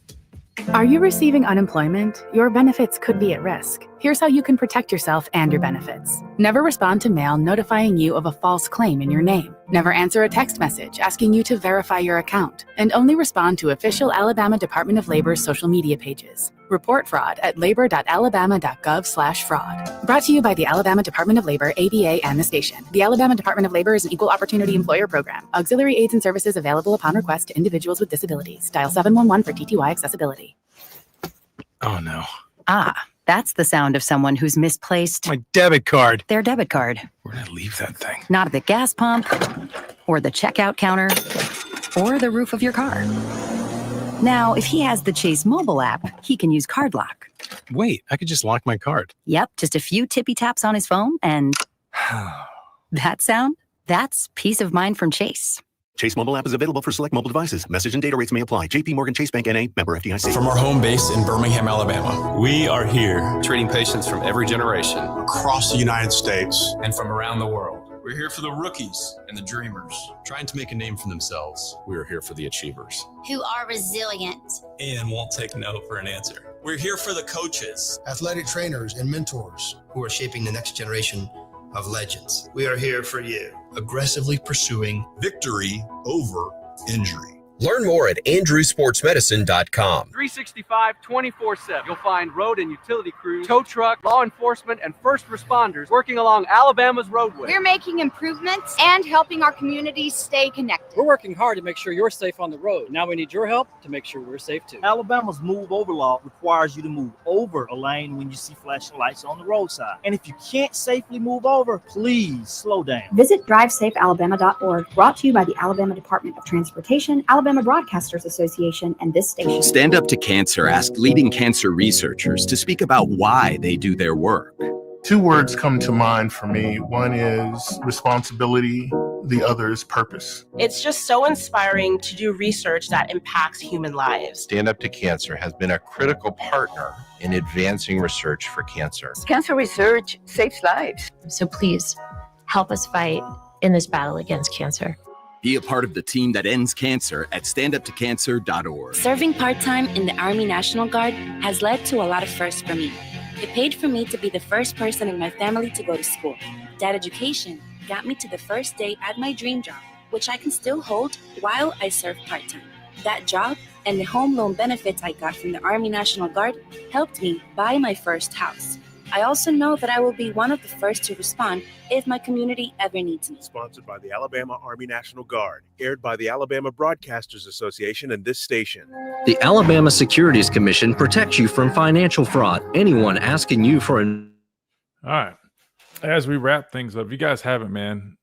S23: Are you receiving unemployment? Your benefits could be at risk.
S6: Here's how you can protect yourself and your benefits. Never respond to mail notifying you of a false claim in your name. Never answer a text message asking you to verify your account. And only respond to official Alabama Department of Labor's social media pages. Report fraud at labor.alabama.gov/fraud. Brought to you by the Alabama Department of Labor, ABA, and the station. The Alabama Department of Labor is an equal opportunity employer program. Auxiliary aids and services available upon request to individuals with disabilities. Dial 711 for TTY accessibility.
S3: Oh, no.
S16: Ah, that's the sound of someone who's misplaced
S3: My debit card.
S16: their debit card.
S3: Where did I leave that thing?
S16: Not at the gas pump, or the checkout counter, or the roof of your car. Now, if he has the Chase mobile app, he can use Card Lock.
S3: Wait, I could just lock my card.
S16: Yep, just a few tippy taps on his phone, and that sound? That's peace of mind from Chase.
S23: Chase mobile app is available for select mobile devices. Message and data rates may apply. JP Morgan Chase Bank N.A. member FDIC.
S24: From our home base in Birmingham, Alabama, we are here treating patients from every generation across the United States and from around the world. We're here for the rookies and the dreamers, trying to make a name for themselves. We are here for the achievers
S25: who are resilient
S24: and won't take no for an answer. We're here for the coaches, athletic trainers, and mentors who are shaping the next generation of legends. We are here for you, aggressively pursuing victory over injury.
S26: Learn more at andrewsportsmedicine.com.
S27: 365, 24/7. You'll find road and utility crews, tow truck, law enforcement, and first responders working along Alabama's roadway.
S25: We're making improvements and helping our communities stay connected.
S28: We're working hard to make sure you're safe on the road. Now we need your help to make sure we're safe too.
S29: Alabama's move over law requires you to move over a lane when you see flashing lights on the roadside. And if you can't safely move over, please slow down.
S30: Visit DriveSafeAlabama.org, brought to you by the Alabama Department of Transportation, Alabama Broadcasters Association, and this station.
S31: Stand Up to Cancer asked leading cancer researchers to speak about why they do their work.
S32: Two words come to mind for me. One is responsibility, the other is purpose.
S33: It's just so inspiring to do research that impacts human lives.
S34: Stand Up to Cancer has been a critical partner in advancing research for cancer.
S35: Cancer research saves lives.
S36: So please help us fight in this battle against cancer.
S31: Be a part of the team that ends cancer at standuptocancer.org.
S37: Serving part-time in the Army National Guard has led to a lot of firsts for me. It paid for me to be the first person in my family to go to school. That education got me to the first day at my dream job, which I can still hold while I serve part-time. That job and the home loan benefits I got from the Army National Guard helped me buy my first house. I also know that I will be one of the first to respond if my community ever needs me.
S38: Sponsored by the Alabama Army National Guard, aired by the Alabama Broadcasters Association and this station.
S39: The Alabama Securities Commission protects you from financial fraud. Anyone asking you for an...
S2: All right. As we wrap things up, if you guys haven't, man,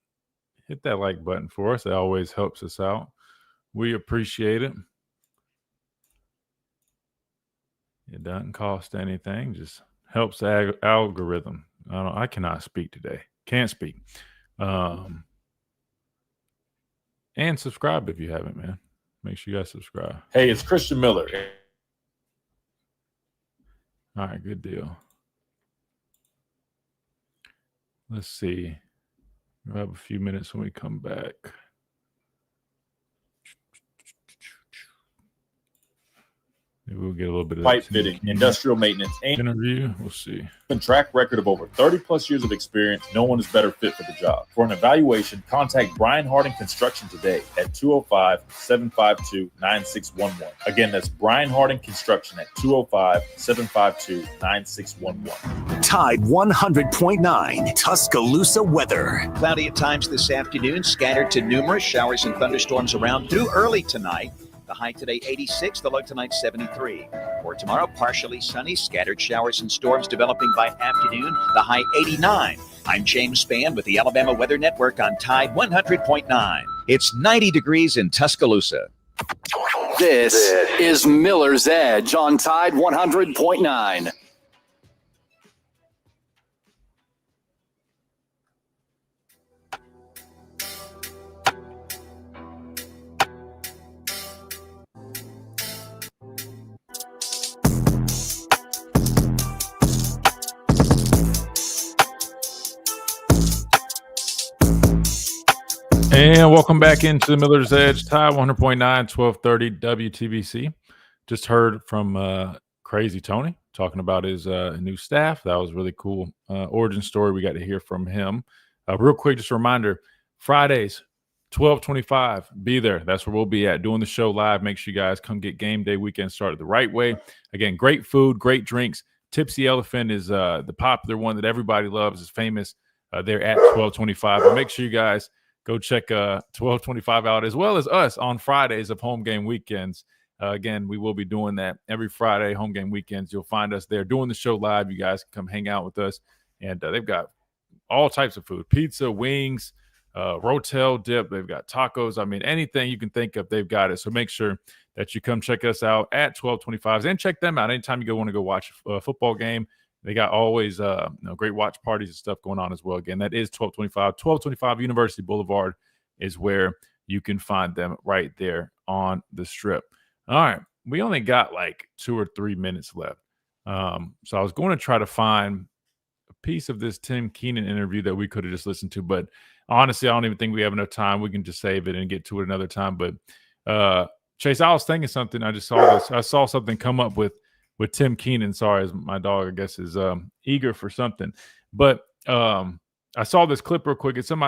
S2: hit that like button for us. It always helps us out. We appreciate it. It doesn't cost anything. Just helps the algorithm. I cannot speak today. Can't speak. And subscribe if you haven't, man. Make sure you guys subscribe.
S40: Hey, it's Christian Miller.
S2: All right, good deal. Let's see. We'll have a few minutes when we come back. Maybe we'll get a little bit of
S40: Pipe fitting, industrial maintenance, and
S2: interview. We'll see.
S40: Track record of over 30 plus years of experience. No one is better fit for the job. For an evaluation, contact Brian Harding Construction today at 205-752-9611. Again, that's Brian Harding Construction at 205-752-9611.
S41: Tide 100.9 Tuscaloosa weather.
S42: Cloudy at times this afternoon, scattered to numerous showers and thunderstorms around through early tonight. The high today 86, the low tonight 73. For tomorrow, partially sunny, scattered showers and storms developing by afternoon, the high 89. I'm James Spann with the Alabama Weather Network on Tide 100.9. It's 90 degrees in Tuscaloosa.
S14: This is Miller's Edge on Tide 100.9.
S2: And welcome back into the Miller's Edge, Tide 100.9, 1230 WTBC. Just heard from Crazy Tony talking about his new staff. That was really cool. Origin story. We got to hear from him. Real quick, just a reminder, Fridays, 12:25, be there. That's where we'll be at doing the show live. Make sure you guys come get game day weekend started the right way. Again, great food, great drinks. Tipsy Elephant is the popular one that everybody loves, is famous. They're at 12:25. But make sure you guys go check 12:25 out, as well as us on Fridays of home game weekends. Again, we will be doing that every Friday, home game weekends. You'll find us there doing the show live. You guys can come hang out with us. And they've got all types of food, pizza, wings, rotel dip. They've got tacos. I mean, anything you can think of, they've got it. So make sure that you come check us out at 12:25 and check them out anytime you want to go watch a football game. They got always great watch parties and stuff going on as well. Again, that is 1225 University Boulevard is where you can find them, right there on the strip. All right, we only got like 2 or 3 minutes left. So I was going to try to find a piece of this Tim Keenan interview that we could have just listened to, but honestly, I don't even think we have enough time. We can just save it and get to it another time. But Chase, I was thinking something. I just saw this. I saw something come up with Tim Keenan. Sorry, my dog, I guess, is eager for something. But I saw this clip real quick. And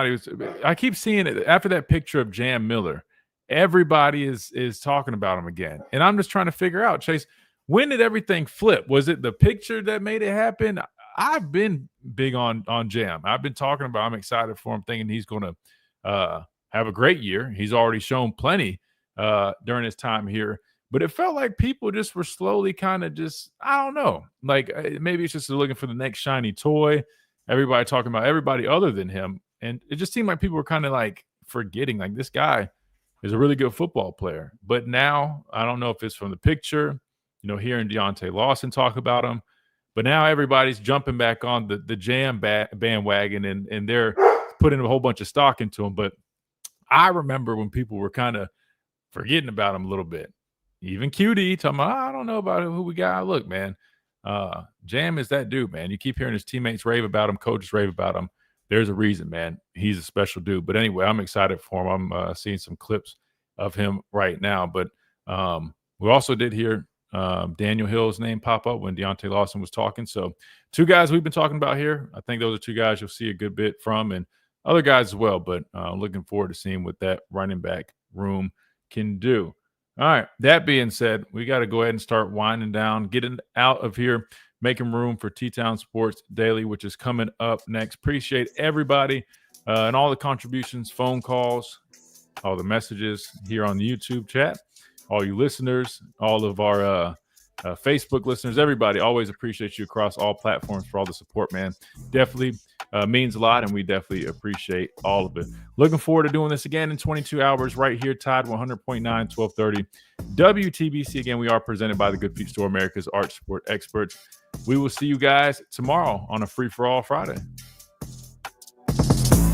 S2: I keep seeing it after that picture of Jam Miller. Everybody is talking about him again. And I'm just trying to figure out, Chase, when did everything flip? Was it the picture that made it happen? I've been big on Jam. I've been talking about, I'm excited for him, thinking he's going to have a great year. He's already shown plenty during his time here. But it felt like people just were slowly kind of just, I don't know, like maybe it's just looking for the next shiny toy. Everybody talking about everybody other than him. And it just seemed like people were kind of like forgetting, like, this guy is a really good football player. But now, I don't know if it's from the picture, hearing Deontay Lawson talk about him. But now everybody's jumping back on the Jam bandwagon, and they're putting a whole bunch of stock into him. But I remember when people were kind of forgetting about him a little bit. Even QD talking about, I don't know about who we got. Look, man, Jam is that dude, man. You keep hearing his teammates rave about him, coaches rave about him. There's a reason, man. He's a special dude. But anyway, I'm excited for him. I'm seeing some clips of him right now. But we also did hear Daniel Hill's name pop up when Deontay Lawson was talking. So 2 guys we've been talking about here. I think those are 2 guys you'll see a good bit from, and other guys as well. But looking forward to seeing what that running back room can do. All right. That being said, we got to go ahead and start winding down, getting out of here, making room for T-Town Sports Daily, which is coming up next. Appreciate everybody and all the contributions, phone calls, all the messages here on the YouTube chat, all you listeners, all of our Facebook listeners, everybody. Always appreciate you across all platforms for all the support, man. Definitely means a lot, and we definitely appreciate all of it. Looking forward to doing this again in 22 hours right here, Tide 100.9, 1230 WTBC. Again, we are presented by the Good Feet Store, America's Arch Sport Experts. We will see you guys tomorrow on a Free for All Friday.